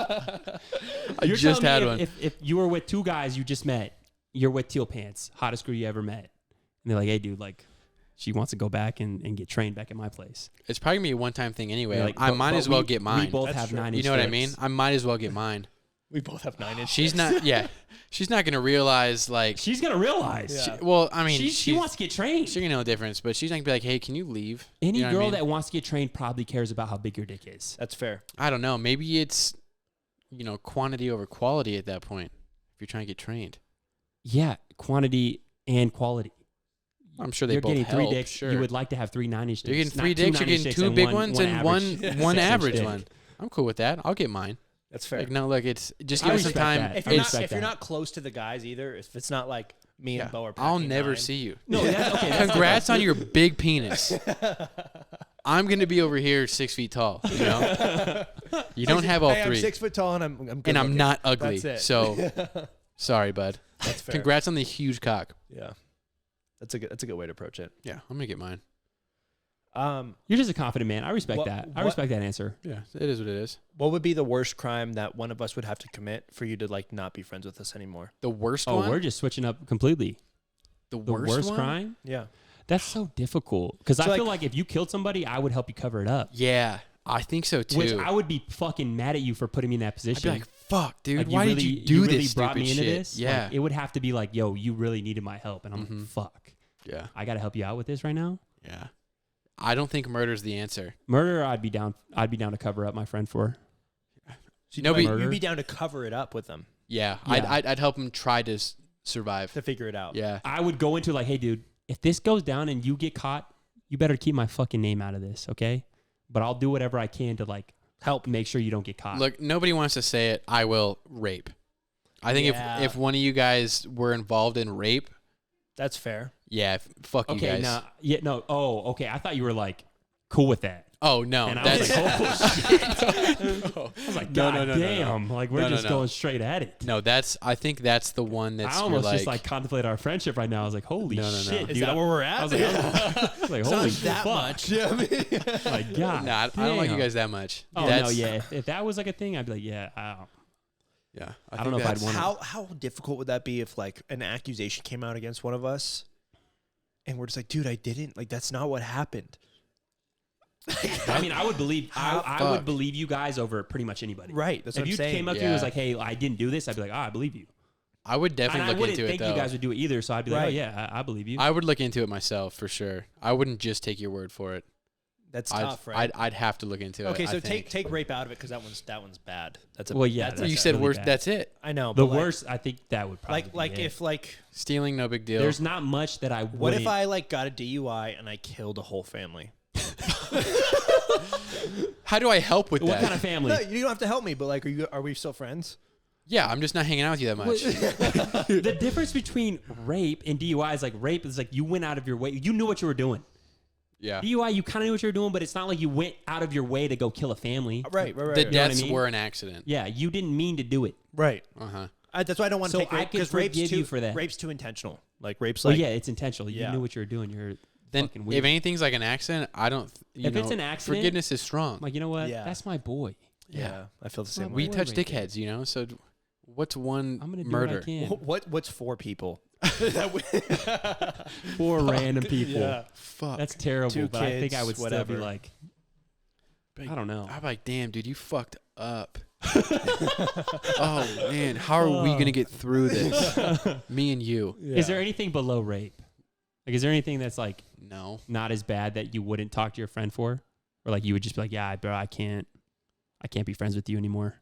I You're just telling had me one. If you were with two guys you just met, you're with Teal Pants, hottest girl you ever met, and they're like, hey, dude, like, she wants to go back and get trained back at my place. It's probably gonna be a one-time thing anyway. You're like, I but- might but as well we- get mine. We both That's have true. 9 You inch know what I dicks. mean? I might as well get mine. We both have 9 inches. She's not. Yeah, she's not gonna realize like. She's gonna realize. Yeah. Well, I mean, She wants to get trained. She can know the difference, but she's not gonna be like, "Hey, can you leave?" Any You know what I girl mean? that wants to get trained probably cares about how big your dick is. That's fair. I don't know. Maybe it's, quantity over quality at that point. If you're trying to get trained, Yeah, quantity and quality. I'm sure they You're both getting help. 3 dicks. Sure. You would like to have 3 9-inch dicks. You're getting not 3 two dicks. You're 9-inch getting dicks 2 and big ones and one average. one 6-inch average dick. one. I'm cool with that. I'll get mine. That's fair. Like no, look, it's just I give us some respect time. that. if I you're not respect if you're that. not close to the guys either, if it's not like me Yeah. and Bo are I'll packing never 9, see you. No, that's okay. That's Congrats on your big penis. I'm gonna be over here 6 feet tall. You know, you don't have all hey, 3, I'm 6 foot tall and I'm good and I'm looking. not ugly. That's it. So sorry, bud. That's fair. Congrats on the huge cock. Yeah, that's a good way to approach it. Yeah, I'm gonna get mine. You're just a confident man. I respect What- that. I what- respect that answer. Yeah, it is what it is. What would be the worst crime that one of us would have to commit for you to like not be friends with us anymore? The worst Oh, one? we're just switching up completely. the The worst, worst one? crime? Yeah. That's so difficult because So, I feel like- like if you killed somebody, I would help you cover it up. Yeah, I think so too. Which I would be fucking mad at you for putting me in that I'd position. be like, fuck, dude, Like, why did you do you really this brought stupid me into shit? this? Yeah. Like, it would have to be like, yo, you really needed my help. And I'm Mhm. like, fuck. Yeah. I got to help you out with this right now. Yeah. I don't think murder's the answer. Murder, I'd be down to cover up my friend for. So Nobody- you'd be down to cover it up with them Yeah. Yeah. I'd help him try to survive. to figure it out. Yeah. I would go into like, hey, dude, if this goes down and you get caught, you better keep my fucking name out of this, okay? But I'll do whatever I can to like Help. make sure you don't get caught. Look, nobody wants to say it. I will rape. I think Yeah. if one of you guys were involved in rape, That's fair. yeah, fuck you okay, guys. now, yeah, no, oh, okay. I thought you were like cool with that. Oh no, And I was that's like, oh, shit. no. I was like, No, God no, no, no, no. damn. Like, we're No, no, just no. going straight at it. No, I think that's the one that's I you're almost just like contemplate our friendship right now. I was like, holy No, no, no. shit, Is dude. that where we're at? I was like, like holy fuck. Like, God. Nah, I don't like you damn. guys that much. Oh, That's, no, yeah. If that was like a thing, I'd be like, yeah, Yeah. I don't know if I'd want How difficult would that be if like an accusation came out against one of us, and we're just like, dude, I didn't. Like, that's not what happened. I mean, I would believe I would Fuck. believe you guys over pretty much anybody. Right. That's If what I'm you saying. came up to me and was Yeah. like, hey, I didn't do this, I'd be like, I believe you. I would And definitely I look wouldn't into it think though. you guys would do it either, so I'd be like, oh, Right. yeah, I believe you. I would look into it myself for sure. I wouldn't just take your word for it. That's I'd, tough, right? I'd have to look into it. Okay, I so think. take rape out of it because that one's bad. That's a Well, yeah, That's that's You a- said really worst. bad. That's it. I know the but, like- worst, I think that would probably Like be it. if like Stealing, no big deal. There's not much that I what if wouldn't- I like got a DUI and I killed a whole family? How do I help with What that? kind of family? No, you don't have to help me, but like, are we still friends? Yeah, I'm just not hanging out with you that much. The difference between rape and DUI is like rape is like you went out of your way. You knew what you were doing. Yeah. DUI, you kind of knew what you were doing, but it's not like you went out of your way to go kill a family. Right. The know what I deaths mean? were an accident. Yeah, you didn't mean to do it. Right. Uh huh. That's why I don't want to So take I rape could because rape's forgive too you for that. Rape's too intentional. Like rape's Well, like yeah, it's intentional. You Yeah. knew what you were doing. You're Then, fucking weird. if anything's like an accident, I don't. If it's an accident, forgiveness is strong. I'm like, you know what? Yeah. That's my boy. yeah. I feel the same Well, way. we boy touch right there. dickheads, you know. So, what's one I'm gonna do murder? what I can. What's four people? Four random people. Yeah. Fuck. That's terrible. Two but I think I kids, would still whatever. be like, I don't know. I'm like, damn, dude, you fucked up. Oh man, how are we gonna get through this? Me and you. Is there anything below rape? Like, is there anything that's like No. not as bad that you wouldn't talk to your friend for, or like you would just be like, yeah, bro, I can't be friends with you anymore.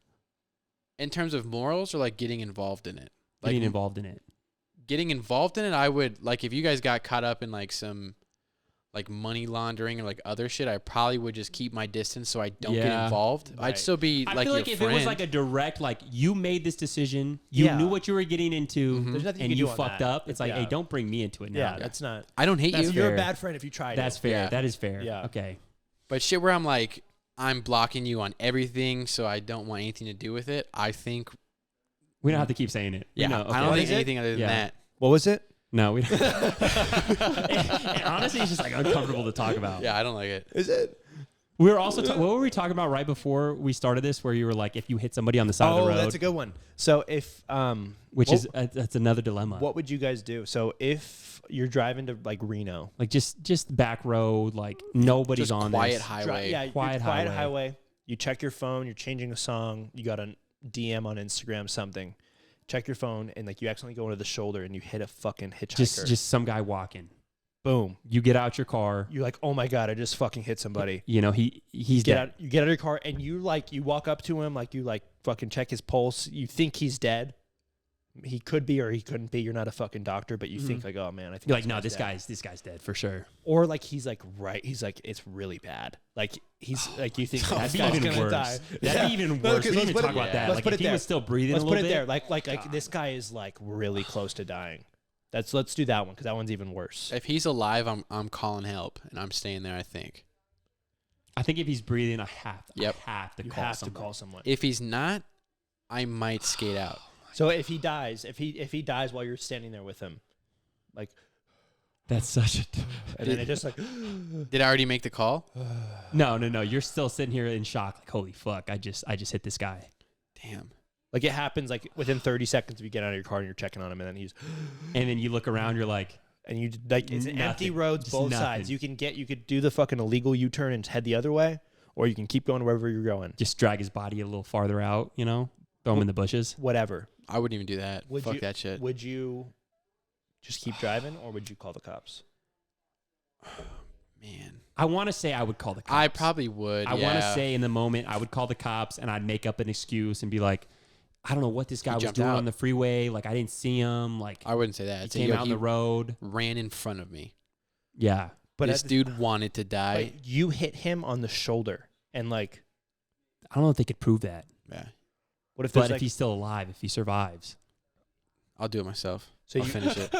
In terms of morals or like getting involved in it? Like Getting involved in it. Getting involved in it, I would like if you guys got caught up in like some like money laundering or like other shit, I probably would just keep my distance so I don't get Yeah. involved. Right. I'd still be I like feel your like if friend. it was like a direct, like you made this decision, you Yeah. knew what you were getting into, Mhm. There's nothing and you you can do on fucked that. up. It's like, Yeah. hey, don't bring me into it now. Yeah, that's not. I don't hate That's, you, you're fair. a bad friend if you try. That's it. fair. Yeah. That is fair. Yeah. Okay. but shit where I'm like I'm blocking you on everything, so I don't want anything to do with it. I think We don't have to keep saying it. We yeah, know. I Okay. don't What think is it? anything other than Yeah. that. What was it? No, we don't. And honestly, it's just like uncomfortable to talk about. Yeah, I don't like it. Is it? We were also, what were we talking about right before we started this, where you were like, if you hit somebody on the side of the road, That's a good one. So if which what- is, that's another dilemma. what would you guys do? So if you're driving to like Reno, Like just back road, like nobody's Just on quiet this. highway. yeah, Quiet quiet highway. highway. You check your phone. You're changing a song. You got a DM on Instagram, something. Check your phone, and like you accidentally go into the shoulder, and you hit a fucking hitchhiker. Just some guy walking. boom. You get out your car. You're like, oh my god, I just fucking hit somebody. You know, he's You get dead. out. You get out of your car, and you walk up to him, like you like fucking check his pulse. You think he's dead. He could be or he couldn't be. You're not a fucking doctor, but you think like, oh man, I think You're like, no, guy's this dead. guy's dead for sure. Or like he's like right. He's like it's really bad. Like he's like you think That'd this be guy's even gonna worse. die. That'd be even No, worse. okay, We let's didn't even put talk it- about that. let's Like put if it he there. was still breathing Let's a put little it there. bit. Like this guy is like really close to dying. Let's do that one because that one's even worse. If he's alive, I'm calling help and I'm staying there. I think. I think if he's breathing, I have to You call have someone. to call someone. If he's not, I might skate out. So if he dies, if he dies while you're standing there with him, like That's such a. And then it just like, Did I already make the call? No. You're still sitting here in shock. Like, holy fuck! I just hit this guy. Damn. like it happens like within 30 seconds if you get out of your car and you're checking on him, and then And then you look around. You're like, and you like it's Nothing. empty roads Just both nothing. sides. You could do the fucking illegal U-turn and head the other way, or you can keep going wherever you're going. just drag his body a little farther out. You know, throw him in the bushes. Whatever. I wouldn't even do that. Would Fuck you- that shit. Would you just keep driving, or would you call the cops? Man. I want to say I would call the cops. I probably would. I want to yeah. say in the moment I would call the cops and I'd make up an excuse and be like, I don't know what this guy was jumped doing out. on the freeway. Like I didn't see him. Like I wouldn't say that. he I'd say, came yo, out on he the road. ran in front of me. Yeah. But This dude wanted to die. but you hit him on the shoulder, and like, I don't know if they could prove that. Yeah. what if But there's if like, he's still alive, if he survives. I'll do it myself. so I'll finish it.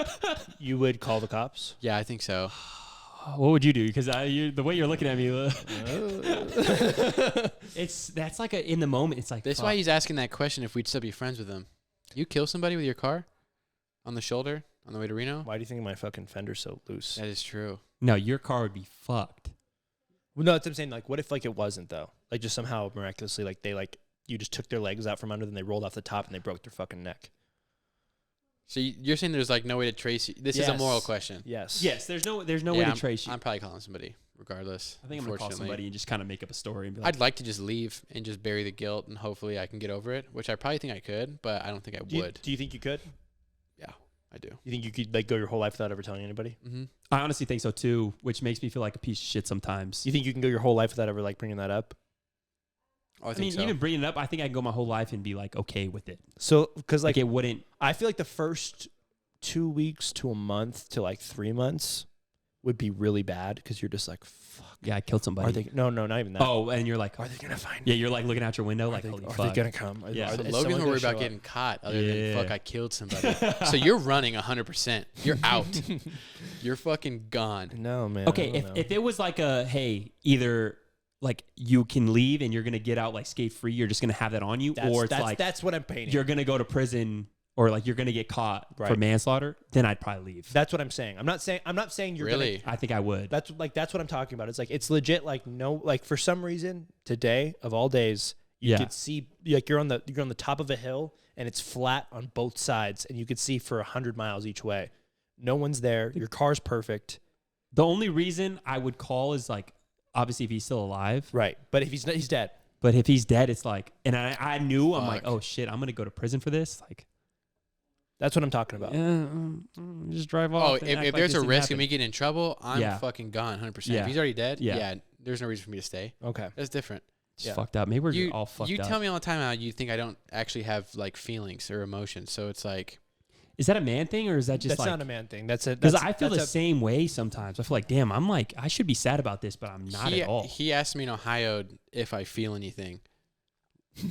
you would call the cops? Yeah, I think so. What would you do? Because the way you're looking at me, that's like in the moment. It's like That's fuck. why he's asking that question if we'd still be friends with him. You kill somebody with your car on the shoulder on the way to Reno? Why do you think my fucking fender's so loose? That is true. No, your car would be fucked. Well, no, that's what I'm saying. Like, what if like it wasn't though? Like, just somehow miraculously, like they like you just took their legs out from under them, they rolled off the top, and they broke their fucking neck. So you're saying there's like no way to trace you. This is a Yes. moral question. Yes. Yes, there's no Yeah, way to I'm, trace you. I'm probably calling somebody regardless. I think I'm gonna call unfortunately. somebody and just kind of make up a story and be like, I'd like to just leave and just bury the guilt and hopefully I can get over it, which I probably think I could, but I don't think I would. Do you think you could? Yeah, I do. You think you could like go your whole life without ever telling anybody? Mm-hmm. I honestly think so too, which makes me feel like a piece of shit sometimes. You think you can go your whole life without ever like bringing that up? Oh, I I think mean, so. even bringing it up, I think I can go my whole life and be like okay with it. So, because Like like it wouldn't. I feel like the first 2 weeks to a month to like 3 months would be really bad because you're just like, fuck. Yeah, I killed somebody. Are they? No, not even that. Oh, and you're like, Are they gonna find yeah, me? you're like looking out your window, Are like, they, holy are fuck. they gonna come? Yeah. Are So they- is Logan's someone not worried gonna about show getting caught other than Yeah. fuck I killed somebody. So you're running 100%. You're out. You're fucking gone. up? No, man. I Okay, don't know. if it was like a hey, either like you can leave and you're gonna get out like skate free, you're just gonna have that on you, or it's like that's what I'm painting. you're gonna go to prison or like you're gonna get caught for Right. manslaughter, then I'd probably leave. That's what I'm saying. I'm not saying you're Really? I think I would. That's what I'm talking about. It's like it's legit. Like no, like for some reason today of all days, you Yeah. could see like you're on the top of a hill and it's flat on both sides, and you could see for 100 miles each way. No one's there. Your car's perfect. The only reason I would call is like obviously if he's still alive. Right, but if he's not, he's dead. But if he's dead, it's like, and I knew I'm like, Fuck. oh shit, I'm gonna go to prison for this. Like, That's what I'm talking about. just drive Oh, off. and if act like there's this a didn't risk happen. of me getting in trouble, I'm Yeah. fucking gone 100%. Yeah. If he's already dead, Yeah. yeah, there's no reason for me to stay. Okay. That's different. It's Yeah. fucked up. Maybe we're You, all fucked you up. tell me all the time how you think I don't actually have like feelings or emotions. So it's like, Is that a man thing or is that just That's like? not a man thing. That's a Because that's, I feel the that's a- same way sometimes. I feel like, damn, I'm like, I should be sad about this, but I'm not he, at all. he asked me in Ohio if I feel anything.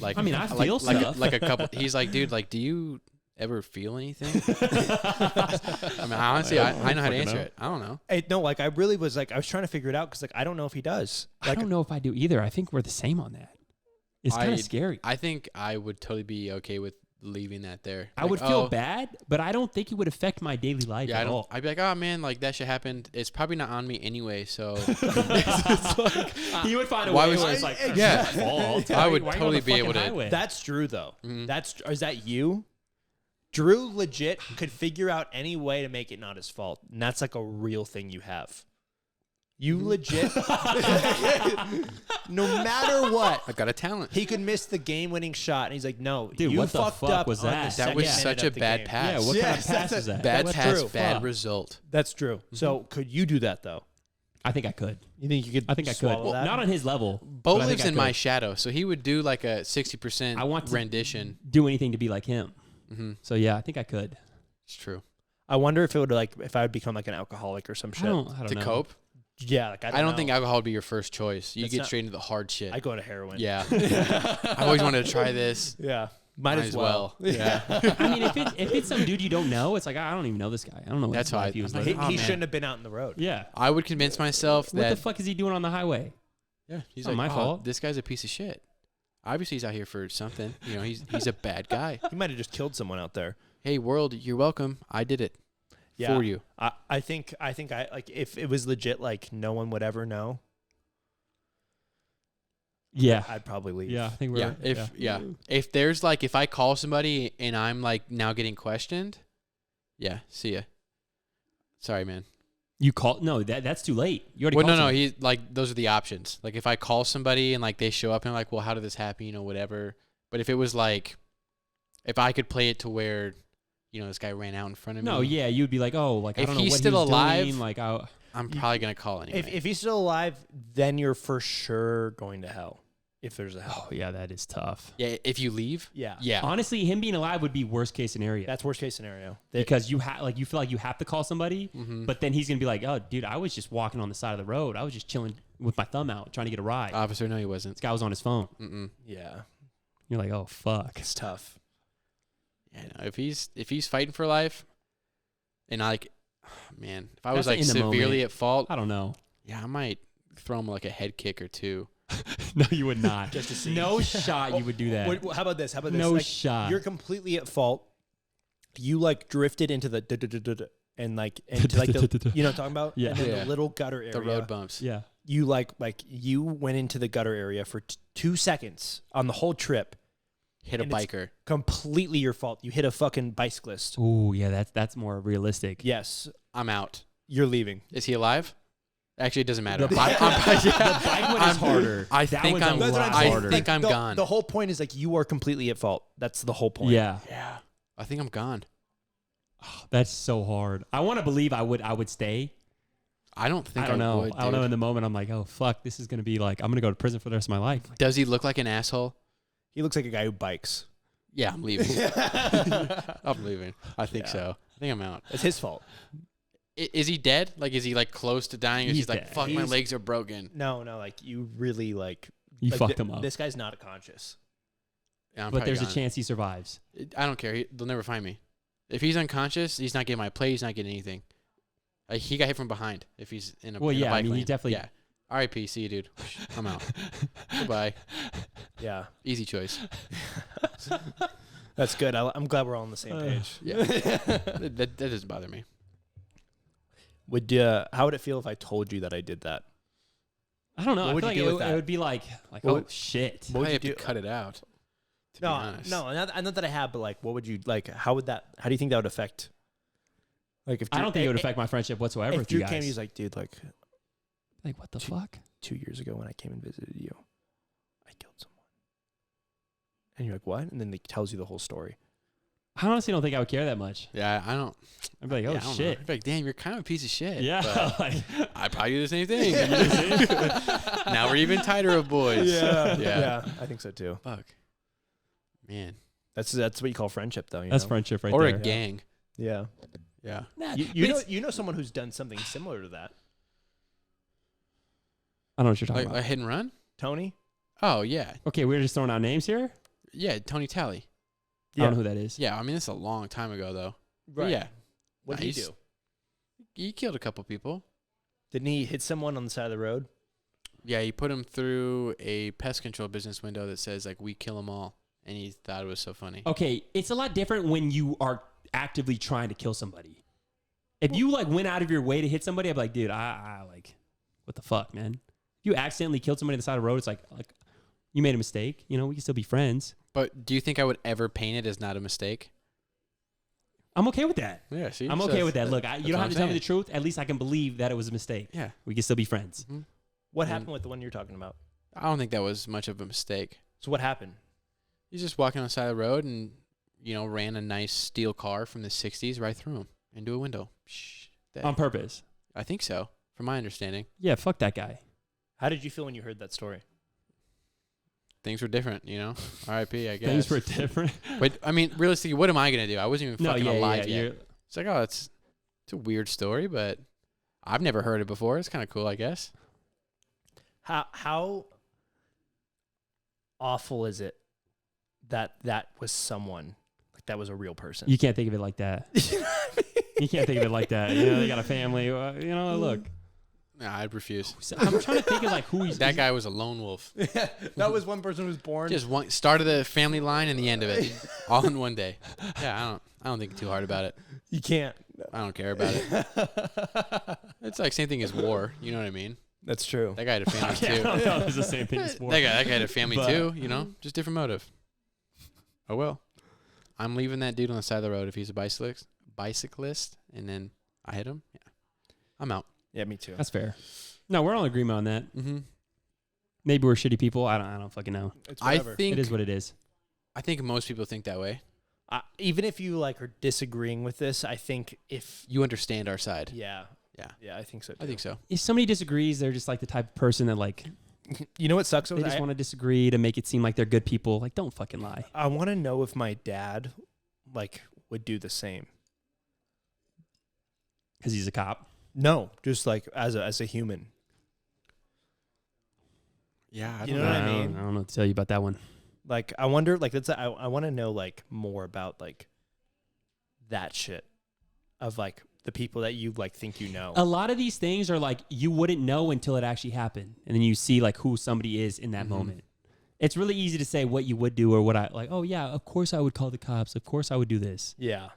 Like, I mean, I like, feel like, stuff. like a couple. He's like, dude, like, do you ever feel anything? I mean, honestly, I know how to fucking answer know. it. I don't know. No, like I really was like I was trying to figure it out because like I don't know if he does. I Like don't know if I do either. I think we're the same on that. It's kind I- of scary. I think I would totally be okay with leaving that there. I Like, would feel oh, bad, but I don't think it would affect my daily life Yeah, I at don't. all. I'd be like, oh man, like that shit happened. It's probably not on me anyway. So He would find a Why way was- where it's like, Yeah. it's your fault. I would Why are you on totally the be fucking able to- highway? that's Drew though. Mhm. Is that you? Drew legit could figure out any way to make it not his fault, and that's like a real thing you have. You legit, no matter what, I got a talent. he could miss the game-winning shot, and he's like, "No, Dude, you what the fucked fuck up was on that? the That second was minute such of a the bad game." pass. Yeah, what Yes, kind of pass that's is that? Bad That's pass, true. bad Fuck. result. That's true. So, could you do that though? I think I could. You think you could? I think I could. swallow Well, that? not on his level. Bo but I think lives I in my could shadow, so he would do like a 60% I want to- rendition. do anything to be like him. Mm-hmm. So yeah, I think I could. It's true. I wonder if it would if I would become like an alcoholic or some shit. I don't To know. cope, Yeah, like I don't think know. alcohol would be your first choice. You That's get not- straight into the hard shit. I go to heroin. Yeah. I always wanted to try this. Yeah. Might as well. Yeah. I mean, if it's some dude you don't know, it's like I don't even know this guy. I don't know what That's his why life he was I'm like, living. He Oh, man. shouldn't have been out in the road. Yeah. I would convince myself What that the fuck is he doing on the highway? yeah, he's Not like, my "Oh, fault." This guy's a piece of shit. Obviously, he's out here for something. You know, he's a bad guy. He might have just killed someone out there. Hey, world, you're welcome. I did it. for you. I think I like if it was legit, like no one would ever know. Yeah. I'd probably leave. Yeah. I think we're. If there's like, if I call somebody and I'm like now getting questioned, yeah, see ya. Sorry, man. You call? No, that's too late. You already. Well, called no, somebody. he's like, those are the options. Like if I call somebody and like they show up and I'm like, well, how did this happen? You know, whatever. But if it was like, if I could play it to where, you know, this guy ran out in front of me. No, yeah, you'd be like, oh, like I If don't know he's what still he's alive, doing. Like, I'm probably gonna call anyway. If he's still alive, then you're for sure going to hell. If there's a hell. oh yeah, that is tough. yeah, if you leave, Yeah. yeah, Honestly, him being alive would be worst case scenario. That's worst case scenario. Because you you feel like you have to call somebody, Mhm. but then he's gonna be like, oh, dude, I was just walking on the side of the road. I was just chilling with my thumb out, trying to get a ride. officer, no, he wasn't. This guy was on his phone. Mm-mm. Yeah. You're like, oh fuck. It's tough. Yeah, no, if he's fighting for life, and like, man, if I was That's like in the severely moment. at fault, I don't know. yeah, I might throw him like a head kick or two. No, you would not. Just to see. No shot you would do that. How about this? How about this? No Like, shot. You're completely at fault. You like drifted into the and like into like the you know what I'm talking about? Yeah. And then Yeah. the little gutter area. The road bumps. Yeah. You like you went into the gutter area for 2 seconds on the whole trip. Hit a And it's- biker. Completely your fault. You hit a fucking bicyclist. Ooh, yeah, that's more realistic. Yes, I'm out. you're leaving. Is he alive? Actually, it doesn't matter. The bike one is harder. I That think one's a I'm. lot I harder. think I'm the, gone. The whole point is like you are completely at fault. That's the whole point. Yeah. Yeah, I think I'm gone. That's so hard. I want to believe I would stay. I don't think I don't know. would, I don't know. dude. In the moment, I'm like, oh fuck, this is gonna be like I'm gonna go to prison for the rest of my life. Does he look like an asshole? He looks like a guy who bikes. Yeah, I'm leaving. I'm leaving. I think Yeah. so. I think I'm out. It's his fault. Is he dead? Like, is he like close to dying? Or He's he's like, dead. fuck, my He's- legs are broken. No, like you really like You like, fucked him up. This guy's not conscious. Yeah, I'm But probably there's gone. a chance he survives. I don't care. They'll never find me. If he's unconscious, he's not getting my play. He's not getting anything. He got hit from behind. If he's in a Well, in a yeah, I bike mean, he lane. definitely- Yeah. R.I.P. See you, dude. I'm out. Goodbye. Yeah, Easy choice. that's good. I'm glad we're all on the same page. Yeah. that doesn't bother me. How would it feel if I told you that I did that? I don't know. What I would feel you like do it, with that? it would be like What oh would- shit. What would I you have do? to cut it out. To be No, honest. no, not that I have, but like, what would you like? How do you think that would affect? Like, if I don't think it would if- affect my friendship whatsoever If with you Drew came, guys. he's like, dude, like Like what the fuck? 2 years ago when I came and visited you, I killed someone, and you're like, what? And then he tells you the whole story. I honestly don't think I would care that much. Yeah, I don't. I'd be like, oh yeah, I don't know. shit. I'd be like, damn, you're kind of a piece of shit. Yeah. But like, I probably do the same thing. Now we're even tighter of boys. Yeah. I think so too. Fuck. Man. That's what you call friendship, though. You that's know? friendship right Or there. a gang. Yeah. Yeah. Nah, You know someone who's done something similar to that. I don't know what you're talking Like about. a hit and run? Tony. Oh, yeah. Okay, we're just throwing out names here. Yeah, Tony Talley. I don't know who that is. Yeah, I mean, it's a long time ago, though. But Right. yeah. What did he Nice. do? He killed a couple people. Didn't he hit someone on the side of the road? Yeah, he put him through a pest control business window that says, like, we kill them all. And he thought it was so funny. Okay, it's a lot different when you are actively trying to kill somebody. If you like went out of your way to hit somebody, I'd be like, dude, I like, what the fuck, man? If you accidentally killed somebody on the side of the road, it's like you made a mistake. You know, we can still be friends. But do you think I would ever paint it as not a mistake? I'm okay with that. Yeah, see? I'm okay with that. Look, you don't have to tell me the truth. truth. At least I can believe that it was a mistake. Yeah. We can still be friends. Mhm. What And- happened with the one you're talking about? I don't think that was much of a mistake. So what happened? He's just walking on the side of the road and, ran a nice steel car from the 60s right through him into a window. On purpose. I think so, from my understanding. Yeah, fuck that guy. How did you feel when you heard that story? Things were different, R.I.P., I guess. Things were different. But, I mean, realistically, what am I going to do? I wasn't even No, fucking yeah, alive yeah. yet. You're, It's like, oh, it's a weird story, but I've never heard it before. It's kind of cool, I guess. How awful is it that was someone, like that was a real person? you can't think of it like that. You can't think of it like that. You know, they got a family. Look. Nah, I'd refuse. So I'm trying to think of like who he's. That guy was a lone wolf. That was one person who was born. Just one start of the family line and the end of it, all in one day. Yeah, I don't think too hard about it. You can't. I don't care about it. It's like same thing as war. You know what I mean? That's true. That guy had a family I too. don't know. It's the same thing as sport. That guy had a family But- too. You know, just different motive. Oh well, I'm leaving that dude on the side of the road if he's a bicyclist, and then I hit him. Yeah, I'm out. Yeah, me too. That's fair. No, we're all in agreement on that. Mm-hmm. Maybe we're shitty people. I don't fucking know. It's I whatever. think It is what it is. I think most people think that way. Even if you like are disagreeing with this, I think if You understand our side. yeah, Yeah. I think so. Too. I think so. If somebody disagrees, they're just like the type of person that like You know what sucks? they just want to disagree to make it seem like they're good people. Like, don't fucking lie. I want to know if my dad like would do the same. Because he's a cop. No, just like as a human. Yeah, You know what I mean? I don't know what to tell you about that one. Like I wonder, like I want to know like more about like that shit of like the people that you like think you know. A lot of these things are like you wouldn't know until it actually happened, and then you see like who somebody is in that Mhm. moment. It's really easy to say what you would do or what I like. Oh yeah, of course I would call the cops. Of course I would do this, Yeah,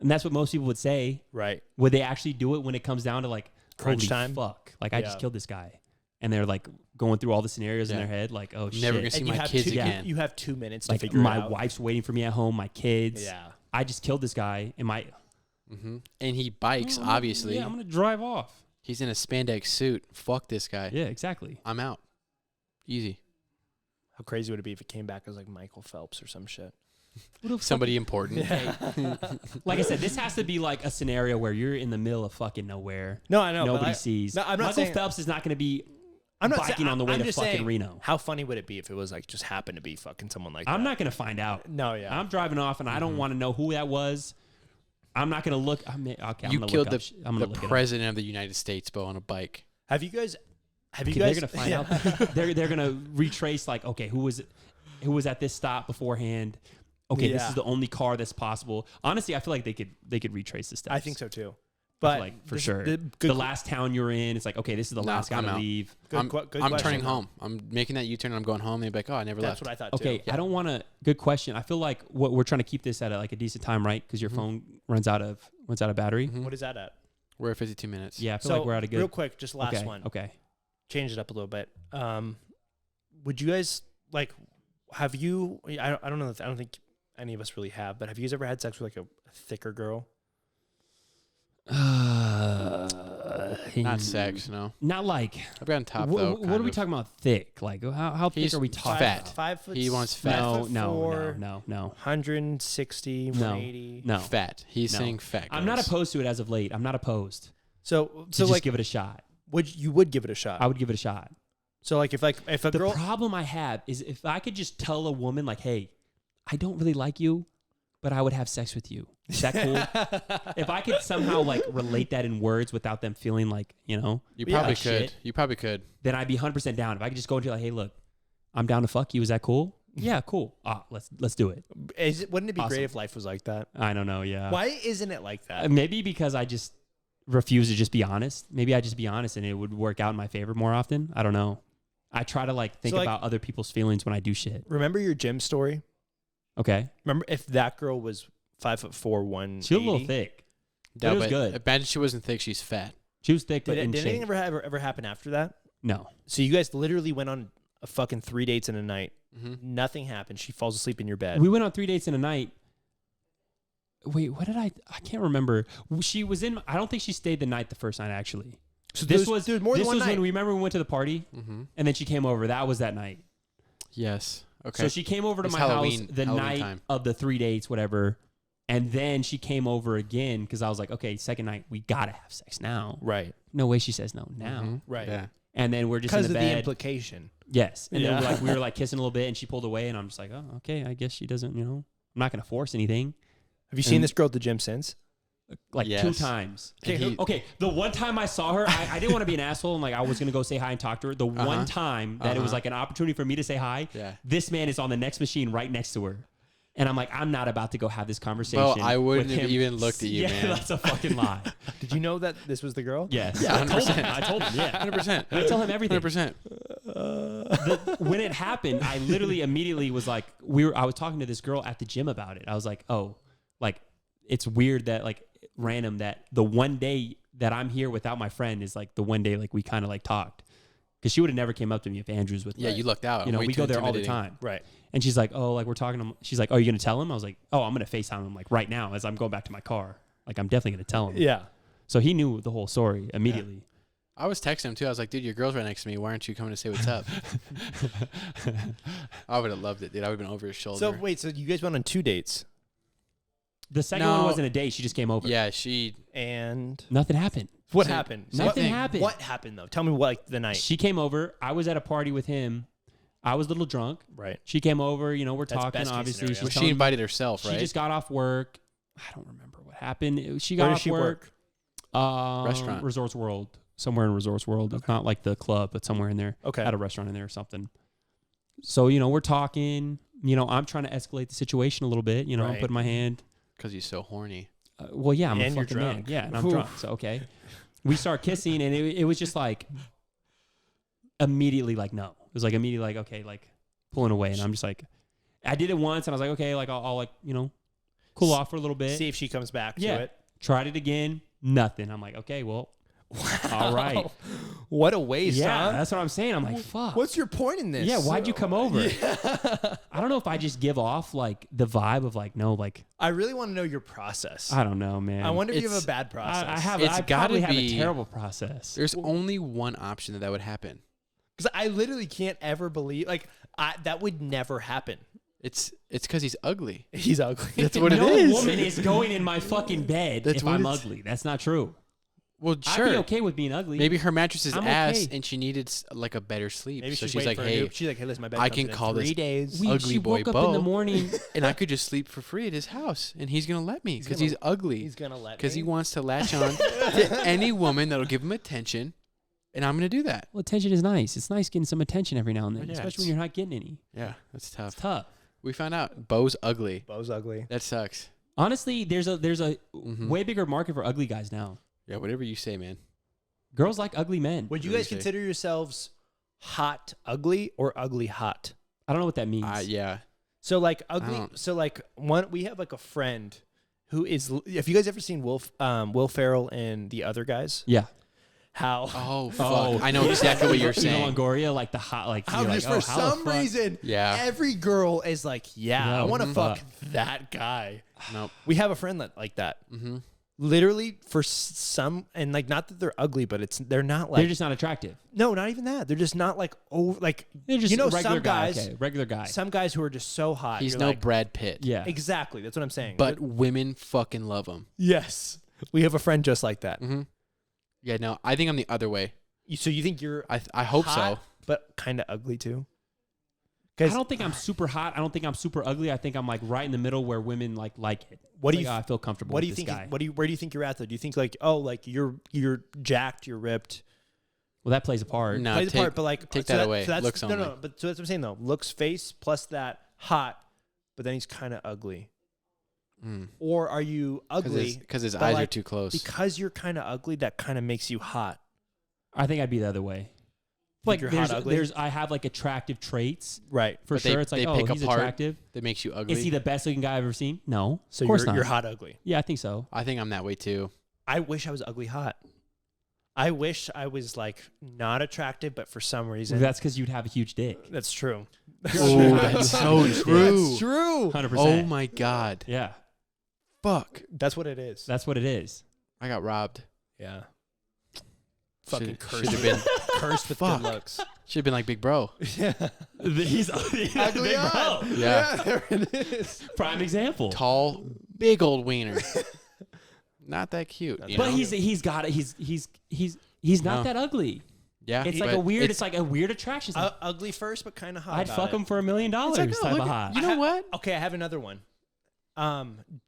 and that's what most people would say. right. Would they actually do it when it comes down to like Crunch holy time? fuck? Like I just Yeah. killed this guy, and they're like going through all the scenarios in Yeah. their head. Like oh Never shit, gonna see And you my have kids two, again. You have 2 minutes to like figure my it out. wife's waiting for me at home. My kids. Yeah, I just killed this guy, and my Mm-hmm. And he bikes, Oh, obviously. Yeah, I'm gonna drive off. He's in a spandex suit. Fuck this guy. Yeah, exactly. I'm out. Easy. how crazy would it be if it came back as like Michael Phelps or some shit? Somebody important. Like I said, this has to be like a scenario where you're in the middle of fucking nowhere. No, I know. but Nobody I- sees. No, I'm not Michael saying- Phelps is not going to be I'm not biking saying, on the way I'm to just fucking saying, Reno. How funny would it be if it was like just happened to be fucking someone like that? I'm not going to find out. No, yeah. I'm driving off, and I don't want to know who that was. I'm not going to look. Okay, I'm You gonna killed look up, I'm the gonna look president of the United States, Bo, on a bike. Have you guys? Have you it up. guys? They're going to find out. They're going to retrace like, okay, who was at this stop beforehand? Okay, this Yeah. is the only car that's possible. Honestly, I feel like they could retrace the steps. I think so too. I feel But like for this- sure. good, The last town you're in, it's like, okay, this is the No, last guy I'm to out. leave. good I'm question, turning though. home. I'm making that U-turn. I'm going home. They're like, oh, I never That's left. what I thought. Okay, too. I don't want to. Good question. I feel like what we're trying to keep this at like a decent time, right? Because your Mhm. phone runs out of battery. Mhm. What is that at? We're at 52 minutes. Yeah, I feel So like we're at a good. real quick, just last okay, one. Okay. Change it up a little bit. Would you guys like? Have you? I don't know. I don't think any of us really have. But have you guys ever had sex with like a thicker girl? Not sex, no. Not like. I've gotten top, What, though. what are kind we of. talking about? Thick? Like how thick He's are we talking? fat. About? 5 foot. He wants fat. No, 5'4", no. 160, No. 180. No. Fat. He's No. saying fat. I'm not girls. opposed to it as of late. I'm not opposed So to so just like, give it a shot. would you would give it a shot? I would give it a shot. So like if a The girl. problem I have is if I could just tell a woman like, "Hey, I don't really like you, but I would have sex with you." Is that cool? If I could somehow like relate that in words without them feeling like, You Yeah, probably like could. shit. You probably could. then I'd be 100% down. If I could just go into like, "Hey, look, I'm down to fuck you. Is that cool?" Yeah, cool. Let's do it. Wouldn't it be Awesome. great if life was like that? I don't know. Yeah. Why isn't it like that? Maybe because I just refuse to just be honest. Maybe I just be honest and it would work out in my favor more often. I don't know. I try to like think So, like- about other people's feelings when I do shit. Remember your gym story? Okay. Remember if that girl was 5'4", 180? She was a little thick. No, it was but good. Imagine she wasn't thick. She's fat. She was thick, but Did in anything shape. ever happen after that? No. So you guys literally went on a fucking 3 dates in a night. Mm-hmm. Nothing happened. She falls asleep in your bed. We went on 3 dates in a night. Wait, what did I can't remember. She was in, I don't think she stayed the night the first night actually. So This there was more than this one was night. when we remember we went to the party Mm-hmm. and then she came over. That was that night. Yes. Okay. So she came over to It's my Halloween- house the Halloween night time. of the 3 dates, whatever. And then she came over again because I was like, okay, second night, we gotta have sex now. Right. No way she says no now. Mhm. Right. Yeah. And then we're just in Because the of the bed. implication. Yes. And then Yeah. we were like kissing a little bit and she pulled away and I'm just like, oh, okay, I guess she doesn't, I'm not gonna force anything. Have you seen And- this girl at the gym since? Like Yes. 2 times. And he- Okay, the one time I saw her, I didn't want to be an asshole and like I was gonna go say hi and talk to her. The one time that it was Uh-huh. like an opportunity for me to say hi, Yeah. this man is on the next machine right next to her. And I'm like, I'm not about to go have this conversation. Well, I wouldn't with have him. even looked at you, Yeah, man. that's a fucking lie. Did you know that this was the girl? Yes. Yeah, 100%. I told him. Yeah. 100%. I tell him everything. 100%. When it happened, I literally immediately was like, I was talking to this girl at the gym about it. I was like, oh, like it's weird that like random that the one day that I'm here without my friend is like the one day like we kind of like talked, because she would have never came up to me if Andrew's with me. Yeah, you lucked out. You know, Way we too go there all the intimidating. time. Right. And she's like, oh, like we're talking to him. She's like, oh, you're gonna tell him? I was like, oh, I'm gonna FaceTime him like right now as I'm going back to my car. Like I'm definitely gonna tell him. Yeah. So he knew the whole story immediately. I was texting him too. I was like, dude, your girl's right next to me. Why aren't you coming to say what's up? I would have loved it, dude. I would have been over his shoulder. So wait, so you guys went on 2 dates The second No. one wasn't a date. She just came over. yeah, she. and Nothing happened. what So- happened? Nothing happened. What happened though? Tell me what like the night. She came over. I was at a party with him. I was a little drunk. Right. She came over. You know, we're That's talking. best case Obviously, scenario. she's Well, she telling me- invited herself, She right? just got off work. I don't remember what happened. She got Where off does she work. Restaurant. Resorts World. Somewhere in Resorts World. It's not like the club, but somewhere in there. Okay. At a restaurant in there or something. So, you know, we're talking. You know, I'm trying to escalate the situation a little bit. You know, I'm Right. putting my hand. Because he's so horny. Well, yeah, I'm And a you're fucking man. drunk. Yeah, and I'm Oof. drunk. So, okay. We start kissing, and it was just like immediately like, no. It was like immediately like, okay, like pulling away. And I'm just like, I did it once, and I was like, okay, like I'll like, you know, cool off for a little bit. See if she comes back Yeah. to it. Tried it again. Nothing. I'm like, okay, well, all right. What a waste, Yeah, huh? that's what I'm saying. I'm like, fuck. What's your point in this? Yeah, why'd you come over? Yeah. I don't know if I just give off like the vibe of like, no, like, I really want to know your process. I don't know, man. I wonder if you have It's- a bad process. I It's probably gotta have a be- terrible process. There's only one option that would happen. Because I literally can't ever believe that would never happen. It's because he's ugly. He's ugly. That's what it no is. woman is going in my fucking bed That's if what I'm it's- ugly. That's not true. Well, I'd sure. be okay with being ugly. Maybe her mattress is I'm ass, okay. and she needed like a better sleep. Maybe so she's she's like, hey, she's like, hey, listen, my bed I comes can in call 3 this days. ugly she boy woke up in the Bo. morning. and I could just sleep for free at his house, and he's gonna let me He's because gonna- he's ugly. He's gonna let Because he me. wants to latch on to any woman that'll give him attention, and I'm gonna do that. Well, attention is nice. It's nice getting some attention every now and then, Yeah, especially it's- when you're not getting any. Yeah, that's tough. It's tough. We found out Bo's ugly. Bo's ugly. That sucks. Honestly, there's a Mhm. way bigger market for ugly guys now. Yeah, whatever you say, man. Girls like ugly men. Would you What do guys you say? consider yourselves hot ugly or ugly hot? I don't know what that means. Yeah. So like ugly. don't- So like we have like a friend who is. Have you guys ever seen Will Ferrell and the other guys? Yeah. How? Oh, fuck. I know exactly what you're Eva saying. Longoria, like the hot, like How you're just like, for oh, how the some fuck? reason, Yeah. every girl is like, yeah, I No, want to fuck. fuck that guy. Nope. We have a friend like that. Mm-hmm. Literally for some, and like not that they're ugly, but they're not like They're just not attractive. no, not even that. They're just not like like They're just you know a regular some guy. guys, Okay, regular guy. some guys who are just so hot. He's you're no like, Brad Pitt. Yeah. exactly. That's what I'm saying. But women fucking love him. yes, we have a friend just like that. Mm-hmm. Yeah, no, I think I'm the other way. So you think you're I hope hot, so. but kind of ugly too? I don't think I'm super hot. I don't think I'm super ugly. I think I'm like right in the middle where women like it. What do Like, you? oh, I feel comfortable What with do you this think? guy. Where do you think you're at though? Do you think like like you're jacked, you're ripped? Well, that plays a part. No, Plays a part, but like take so that away. So that's, Looks no, only. no. But so that's what I'm saying though. Looks, face plus that hot, but then he's kind of ugly. Or are you ugly Because his but, eyes are like, too close. because you're kind of ugly? That kind of makes you hot. I think I'd be the other way. Think Like you're hot ugly? I have like attractive traits Right. for But they- sure. It's like, they oh, pick he's apart. attractive. that makes you ugly. Is he the best looking guy I've ever seen? No, So of course you're, not. you're hot ugly. Yeah, I think so. I think I'm that way too. I wish I was ugly hot. I wish I was like not attractive, but for some reason That's because you'd have a huge dick. that's true. Oh, that's so true. That's true. 100%. Oh my god. Yeah, Fuck. That's what it is. that's what it is. I got robbed. Yeah. Fucking cursed. Should have been Cursed with Fuck. good looks. should have been like Big Bro. Yeah. He's ugly. Ugly hot. Yeah. There it is. Prime example. Tall, big old wiener. Not that cute. You But know? he's got it. He's not No. that ugly. yeah. It's like but a weird. It's like a weird attraction. Ugly first, but kind of hot. I'd about fuck it. him for $1 million It's like, oh, type look of at- hot. You know what? Okay, I have another one.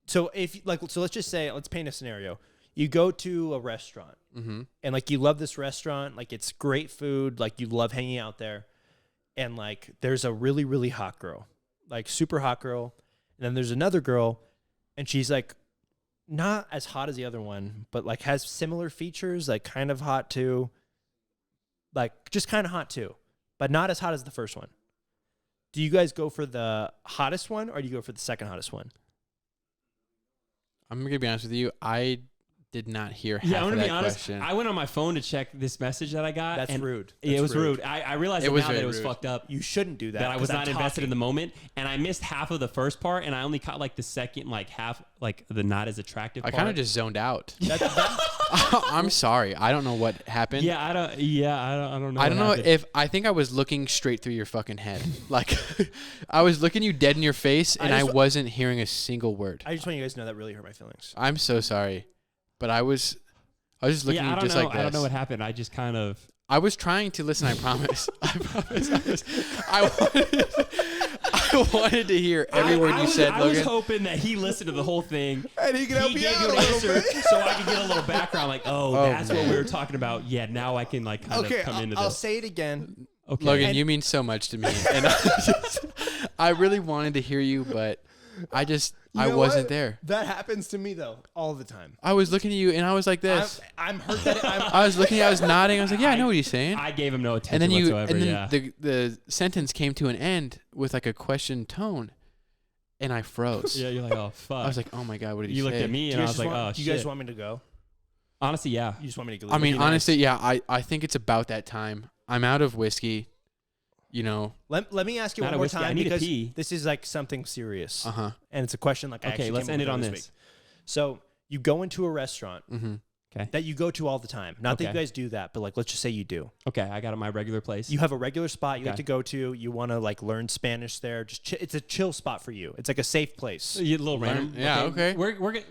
So if like, so let's just say, let's paint a scenario. You go to a restaurant, Mm-hmm. and like you love this restaurant, like it's great food, like you love hanging out there, and like there's a really really hot girl, like super hot girl, And then there's another girl, and she's like not as hot as the other one, but like has similar features, like kind of hot too. Like just kind of hot too, but not as hot as the first one. Do you guys go for the hottest one or do you go for the second hottest one? I'm going to be honest with you. I did not hear half Yeah, I'm of gonna that be honest. question. I went on my phone to check this message that I got. That's and rude. Yeah, it That's was rude. I realized It now was that it very was rude. fucked up. You shouldn't do that. That I was 'cause I'm not invested in the talking. moment, and I missed half of the first part, and I only caught like the second, like half, like the not as attractive. I part. kind of just zoned out. That- I'm sorry. I don't know what happened. Yeah, I don't. Yeah, I don't know. I what don't know happened. if I think I was looking straight through your fucking head. Like I was looking you dead in your face and I just- wasn't hearing a single word. I just want you guys to know that really hurt my feelings. I'm so sorry. But I was just looking Yeah, I at you don't just know. like this. I don't know what happened. I just kind of. I was trying to listen, I promise. I promise. I wanted to hear every word you said, I Logan. was hoping that he listened to the whole thing. And he can help He you gave out you a an little answer, bit. so I could get a little background. Like, Oh, that's what we man. were talking about. Yeah, now I can like kind Okay, of come into I'll this. say it again. Okay, Logan, And- you mean so much to me. And I really wanted to hear you, but I You know wasn't what? there. That happens to me though all the time. I was looking at you and I was like this. I'm hurt that I was looking, I was nodding. I was like, yeah, I know what he's saying. I gave him no attention And then whatsoever. and then Yeah. the sentence came to an end with like a question tone, and I froze. Yeah, you're like, oh fuck. I was like, oh my god, what did he you say? looked at me Do and you I guys was like, want, oh do shit. you guys want me to go? Honestly, yeah. You just want me to go? I mean, Would be nice. honestly, yeah, I think it's about that time. I'm out of whiskey. You know. Let me ask you Not one a more whiskey, I time need to because pee. this is like something serious, Uh-huh. and it's a question like I Okay, actually let's came end up it on with this. week. So you go into a restaurant Mm-hmm. that you go to all the time. Not that you Okay. guys do that, but like let's just say you do. Okay, I got my regular place. You have a regular spot you like Okay. to go to. You want to like learn Spanish there. Just it's a chill spot for you. It's like a safe place. You little Learn- random. yeah, okay.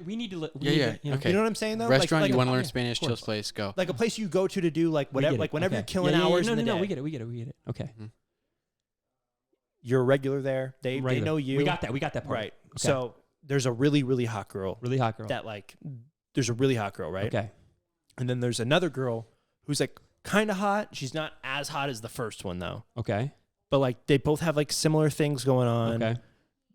We need to. Yeah, you know, okay. You know what I'm saying though? Restaurant, like you want to a, learn yeah, Spanish, of course. chill place, go. like a place you go to do like we whatever, get it. like whenever Okay. you're killing Yeah, hours no, in the no, day. we get it. We get it. Okay. You're a regular there. They Regular. know you. We got that. We got that part. Right. Okay. So there's a really really hot girl. Really hot girl. That like there's a really hot girl, right? Okay. And then there's another girl who's like kind of hot. She's not as hot as the first one though. Okay. But like they both have like similar things going on. Okay.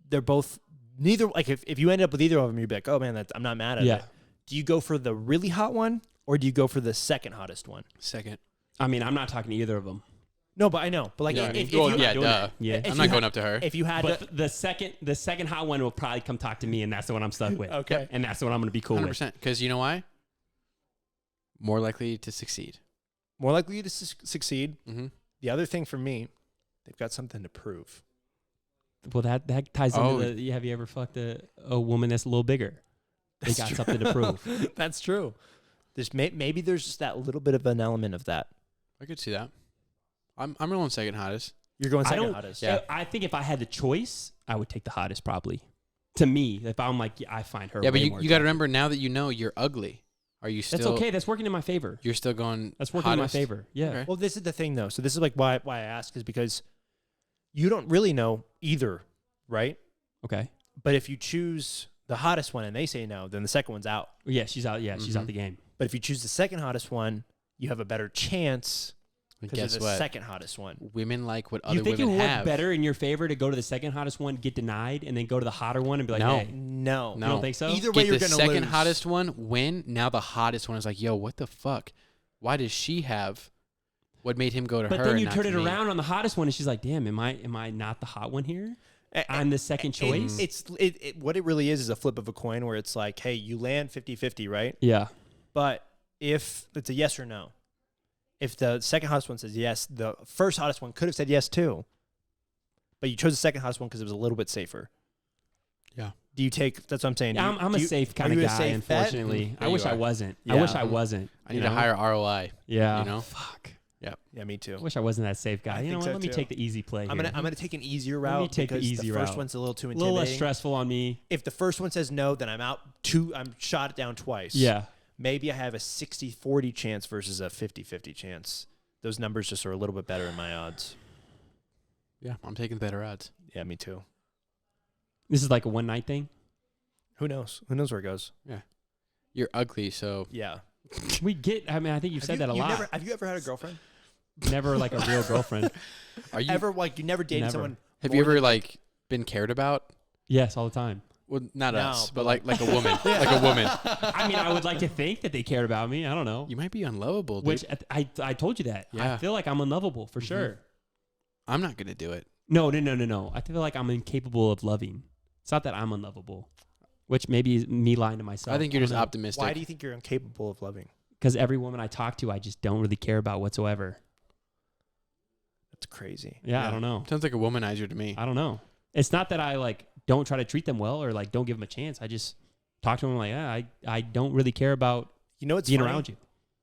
They're both neither like if you end up with either of them, you'd be like, oh man, I'm not mad at Yeah. it. Do you go for the really hot one or do you go for the second hottest one? Second. I mean, I'm not talking to either of them. No, but I know. But like Yeah, I if, mean, if well, you yeah, doing duh. it. Yeah. If I'm you not had- going up to her. if you had But the second hot one will probably come talk to me, and that's the one I'm stuck with. Okay. And that's the one I'm gonna be cool with. 100%. Because you know why? More likely to succeed. more likely to succeed. Mm-hmm. The other thing for me, they've got something to prove. Well, that ties Oh. into the. Have you ever fucked a woman that's a little bigger? They That's got true. something to prove. That's true. There's maybe there's just that little bit of an element of that. I could see that. I'm rolling second hottest. You're going I second don't. hottest. Yeah. I think if I had the choice, I would take the hottest probably. To me, if I'm like, yeah, I find her. Yeah, but way you more got to attractive. remember now that you know you're ugly. Are you still? That's okay. That's working in my favor. You're still going. That's working in my hottest? favor. Yeah. Okay. Well, this is the thing though. So this is like why I ask is because you don't really know either, right? Okay. But if you choose the hottest one and they say no, then the second one's out. Yeah, she's out. Yeah, she's out Mhm. the game. But if you choose the second hottest one, you have a better chance And because guess you're the what? second hottest one. Women like what other You think it women would have. work better in your favor to go to the second hottest one, get denied, and then go to the hotter one and be like, No. hey, No. you No. don't think so? Either way, Get you're the gonna second lose. hottest one, win. Now the hottest one is like, yo, what the fuck? Why does she have what made him go to But her? then and you not turn to it me? around on the hottest one, and she's like, damn, am I not the hot one here? I'm the second choice. What it really is a flip of a coin where it's like, hey, you land 50-50, right? Yeah. But if it's a yes or no, if the second hottest one says yes, the first hottest one could have said yes too. But you chose the second hottest one because it was a little bit safer. Yeah. Do you take? That's what I'm saying. Yeah, I'm a safe kind are of you a guy, safe bet? unfortunately. Yeah, I you wish I are. wasn't. Yeah. I wish I wasn't. I need you a know? higher ROI. Yeah. you know? Fuck. Yeah, me too. I wish I wasn't that safe I guy. You know think what? so Let me too. take the easy play. I'm here. gonna take an easier Let route me take the because easy the first route. one's a little too a intimidating. little less stressful on me. If the first one says no, then I'm out I'm shot it down twice. Yeah. Maybe I have a 60-40 chance versus a 50-50 chance. Those numbers just are a little bit better in my odds. Yeah, I'm taking the better odds. Yeah, me too. This is like a one night thing. Who knows? Who knows where it goes? You're ugly, so Yeah. We get. I mean, I think you've said that a lot. Have you ever had a girlfriend? Never like a real girlfriend. are you? Ever like you never dated Never. someone? Have you ever like been cared about? Yes, all the time. Well, not No, us, but but like a woman. Like a woman. I mean, I would like to think that they cared about me. I don't know. You might be unlovable, dude. Which I told you that. Yeah. I feel like I'm unlovable for sure. I'm not going to do it. No. I feel like I'm incapable of loving. It's not that I'm unlovable, which maybe is me lying to myself. I think you're don't just know. optimistic. Why do you think you're incapable of loving? Because every woman I talk to, I just don't really care about whatsoever. That's crazy. Yeah, I don't know. Sounds like a womanizer to me. I don't know. It's not that I like don't try to treat them well or like don't give them a chance. I just talk to them like, I don't really care about You know what's being funny? around you.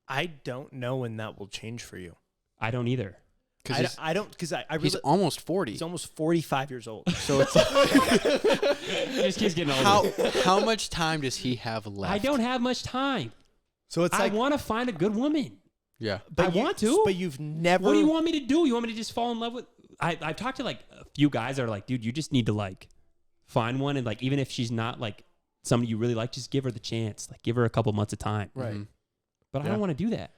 I don't know when that will change for you. I don't either. Because I don't because I he's really almost 40. he's almost 45 years old. So it's like, Just keeps getting older. How much time does he have left? I don't have much time. so it's I like want to find a good woman. Yeah. but I you- want to. but you've never What do you want me to do? You want me to just fall in love with? I've talked to like a few guys that are like, dude, you just need to like find one and like even if she's not like somebody you really like, just give her the chance. Like give her a couple months of time. Right. Mhm. But I Yeah. don't want to do that.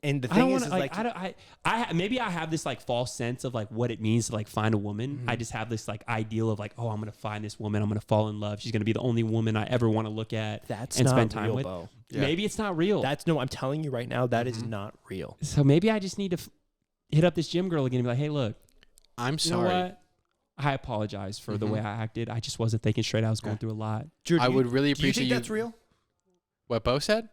And the I don't thing want is to like I don't maybe I have this like false sense of like what it means to like find a woman. Mhm. I just have this like ideal of like, oh, I'm gonna find this woman. I'm gonna fall in love. She's gonna be the only woman I ever want to look at that's and not spend time real, with. Bo. Yeah. Maybe it's not real. That's no. I'm telling you right now, that is Mhm. not real. So maybe I just need to hit up this gym girl again and be like, hey, look, I'm you sorry. know what? I apologize for the Mhm. way I acted. I just wasn't thinking straight. I was going Okay. through a lot. Drew, I do you- would really Do you appreciate think you. that's real? What Bo said?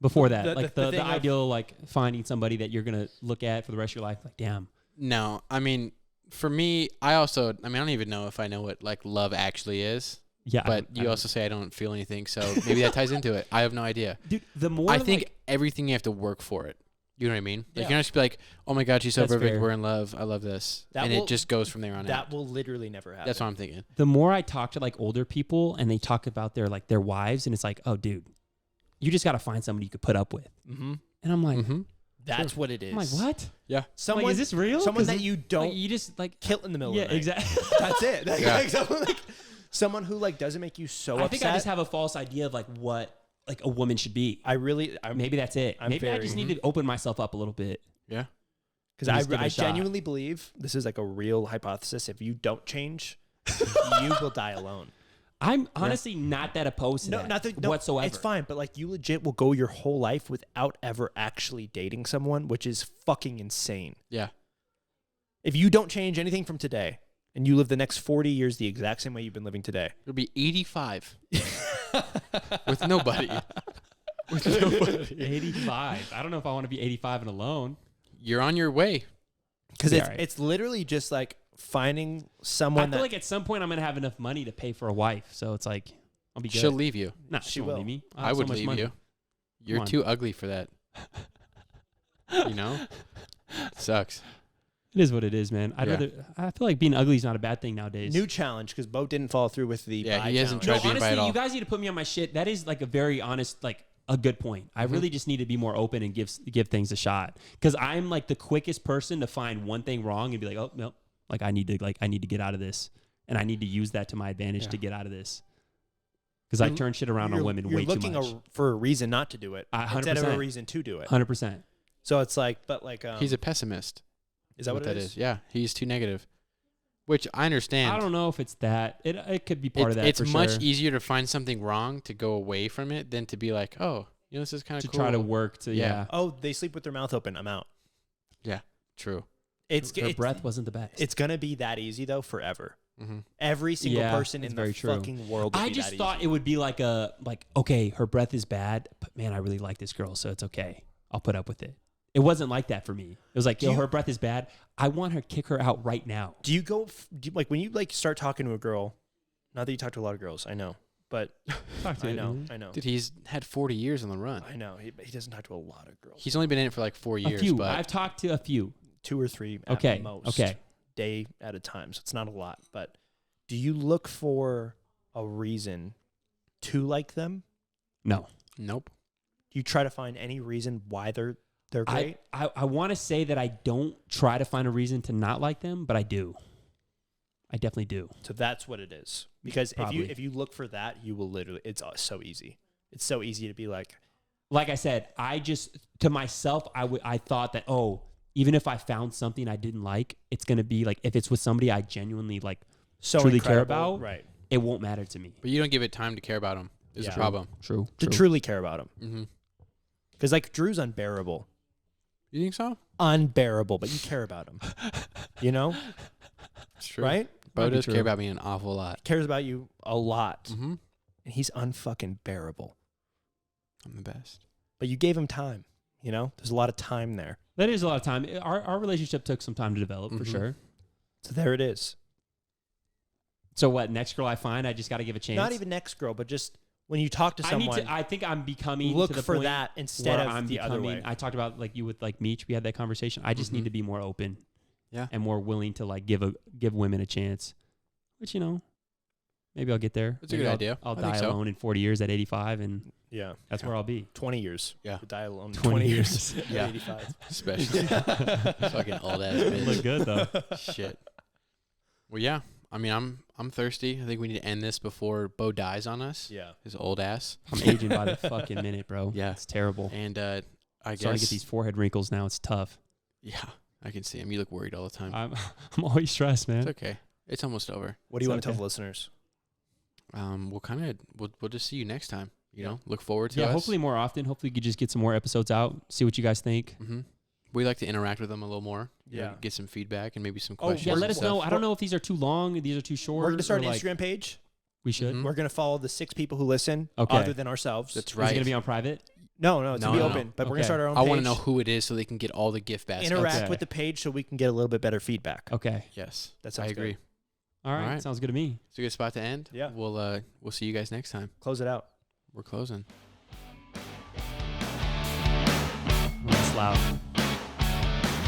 Before that, The like thing the of- ideal, like finding somebody that you're gonna look at for the rest of your life. Like, damn, No. I mean, for me, I don't even know if I know what like love actually is. yeah. But you also say I don't feel anything, so maybe that ties into it. I have no idea. dude, the more I think like, everything you have to work for it. You know what I mean? Like Yeah. you're not just be like, oh my god, she's so That's perfect. fair. We're in love. I love this, That and will- it just goes from there on That out. will literally never happen. That's what I'm thinking. the more I talk to like older people and they talk about their wives, and it's like, oh, dude, you just gotta find somebody you could put up with. Mm-hmm. And I'm like, Mm-hmm. That's what it is. I'm like, what? Yeah. Someone Like, is this real? Someone 'Cause, that you don't like, you just like kill in the middle yeah, of the night. exactly. That's it. Like, Yeah. like, someone who like doesn't make you so I upset. think I just have a false idea of like what like a woman should be. Maybe that's it. I'm Maybe I very- just need to open myself up a little bit. Yeah. because just give it I a shot. genuinely believe this is like a real hypothesis. If you don't change, you will die alone. I'm honestly not that opposed to that whatsoever. It's fine, but like you legit will go your whole life without ever actually dating someone, which is fucking insane. Yeah. If you don't change anything from today and you live the next 40 years the exact same way you've been living today, It'll be 85 with nobody. With nobody. 85. I don't know if I want to be 85 and alone. You're on your way. because Yeah, it's right. it's literally just like finding I someone feel that like at some point I'm gonna have enough money to pay for a wife, so it's like I'll be good. She'll leave you. Nah, She she won't will. leave me. I have would so much leave money. you. You're on. too ugly for that. You know? Sucks. It is what it is, man. Yeah. I feel like being ugly is not a bad thing nowadays. new challenge because Bo didn't follow through with the Yeah, bi he hasn't challenge. tried no, to be bi at honestly, all. you guys need to put me on my shit. That is like a very honest, like a good point. I Mhm. really just need to be more open and give things a shot because I'm like the quickest person to find one thing wrong and be like, oh no, like I need to get out of this, and I need to use that to my advantage Yeah. to get out of this. Because I You're- turn shit around on women You're way too looking much. for a reason not to do it 100%. instead of a reason to do it. 100%. So it's like, but like, He's a pessimist. is that what that it is? Yeah, he's too negative. Which I understand. I don't know if it's that. It could be part of that. It's for much sure. easier to find something wrong to go away from it than to be like, oh, you know, this is kind to of cool. try to work to Yeah. Oh, they sleep with their mouth open. I'm out. True. Her breath wasn't the best. It's gonna be that easy though forever. Mm-hmm. Every single Yeah, person that's in the very true. fucking world. Will I be just that thought easy. it would be like okay, her breath is bad, but man, I really like this girl, so it's okay. I'll put up with it. It wasn't like that for me. It was like, Do yo, you- her breath is bad. I want her to kick her out right now. Do you go like when you like start talking to a girl? Not that you talk to a lot of girls, I know, but Talk to I her. know, I know, Dude, he's had 40 years on the run. I know. He doesn't talk to a lot of girls. He's only been in it for like 4 A years. few. But I've talked to a few. 2 or 3 at Okay. most. Okay. Day at a time, so it's not a lot. But do you look for a reason to like them? No. nope. Do you try to find any reason why they're great? I want to say that I don't try to find a reason to not like them, but I do. I definitely do. So that's what it is. Because Probably. if you look for that, you will literally. It's so easy. It's so easy to be like, Like I said, I just to myself, I thought that, oh, even if I found something I didn't like, it's gonna be like if it's with somebody I genuinely like so truly care incredible. about, Right. it won't matter to me. But you don't give it time to care about them. Is Yeah. the problem. True. To truly care about him. Mm-hmm. Because, like, Drew's unbearable. You think so? Unbearable, but you care about him. You know? It's true. Right? Bo Might be does true. care about me an awful lot. Cares about you a lot. Mm-hmm. And he's unfucking bearable. I'm the best. But you gave him time. You know? There's a lot of time there. That is a lot of time. Our relationship took some time to develop, for Mhm. sure. So there it is. So what? Next girl I find, I just got to give a chance. Not even next girl, but just when you talk to someone, I think I'm becoming look to the for point that instead where of I'm the other becoming. way. I talked about like you with like Meech. We had that conversation. I just Mhm. need to be more open. Yeah. And more willing to like give women a chance. Which, you know, maybe I'll get there. That's a Maybe good I'll- idea. I'll I think die so. alone in 40 years at 85, and Yeah. that's where I'll be. 20 years. Yeah. To die alone. 20 years. Yeah. 85. Especially. Fucking old ass bitch. Look good though. Shit. Well, yeah. I mean, I'm thirsty. I think we need to end this before Bo dies on us. Yeah. His old ass. I'm aging by the fucking minute, bro. Yeah. It's terrible. And I Starting guess. to get these forehead wrinkles now. It's tough. Yeah, I can see him. You look worried all the time. I'm always stressed, man. It's okay. It's almost over. What do you It's want to tell okay. the listeners? We'll just see you next time. You know, look forward to Yeah, us. hopefully more often. Hopefully, we could just get some more episodes out. See what you guys think. Mm-hmm. We like to interact with them a little more. You know, Yeah. get some feedback and maybe some Oh, questions. Yeah, and let us stuff. know. I don't know if these are too long. These are too short. We're going to start an or, like, Instagram page. We should. Mhm. We're going to follow the 6 people who listen Okay. other than ourselves. That's Is right. it gonna be on private? No, it's going to No, be no. open. But we're going Okay. to start our own I page. want to know who it is so they can get all the gift baskets. Interact Okay. with the page so we can get a little bit better feedback. Okay. Yes, That sounds I agree. good. All right. All right. Sounds good to me. It's a good spot to end. Yeah. We'll see you guys next time. Close it out. We're closing. That's loud.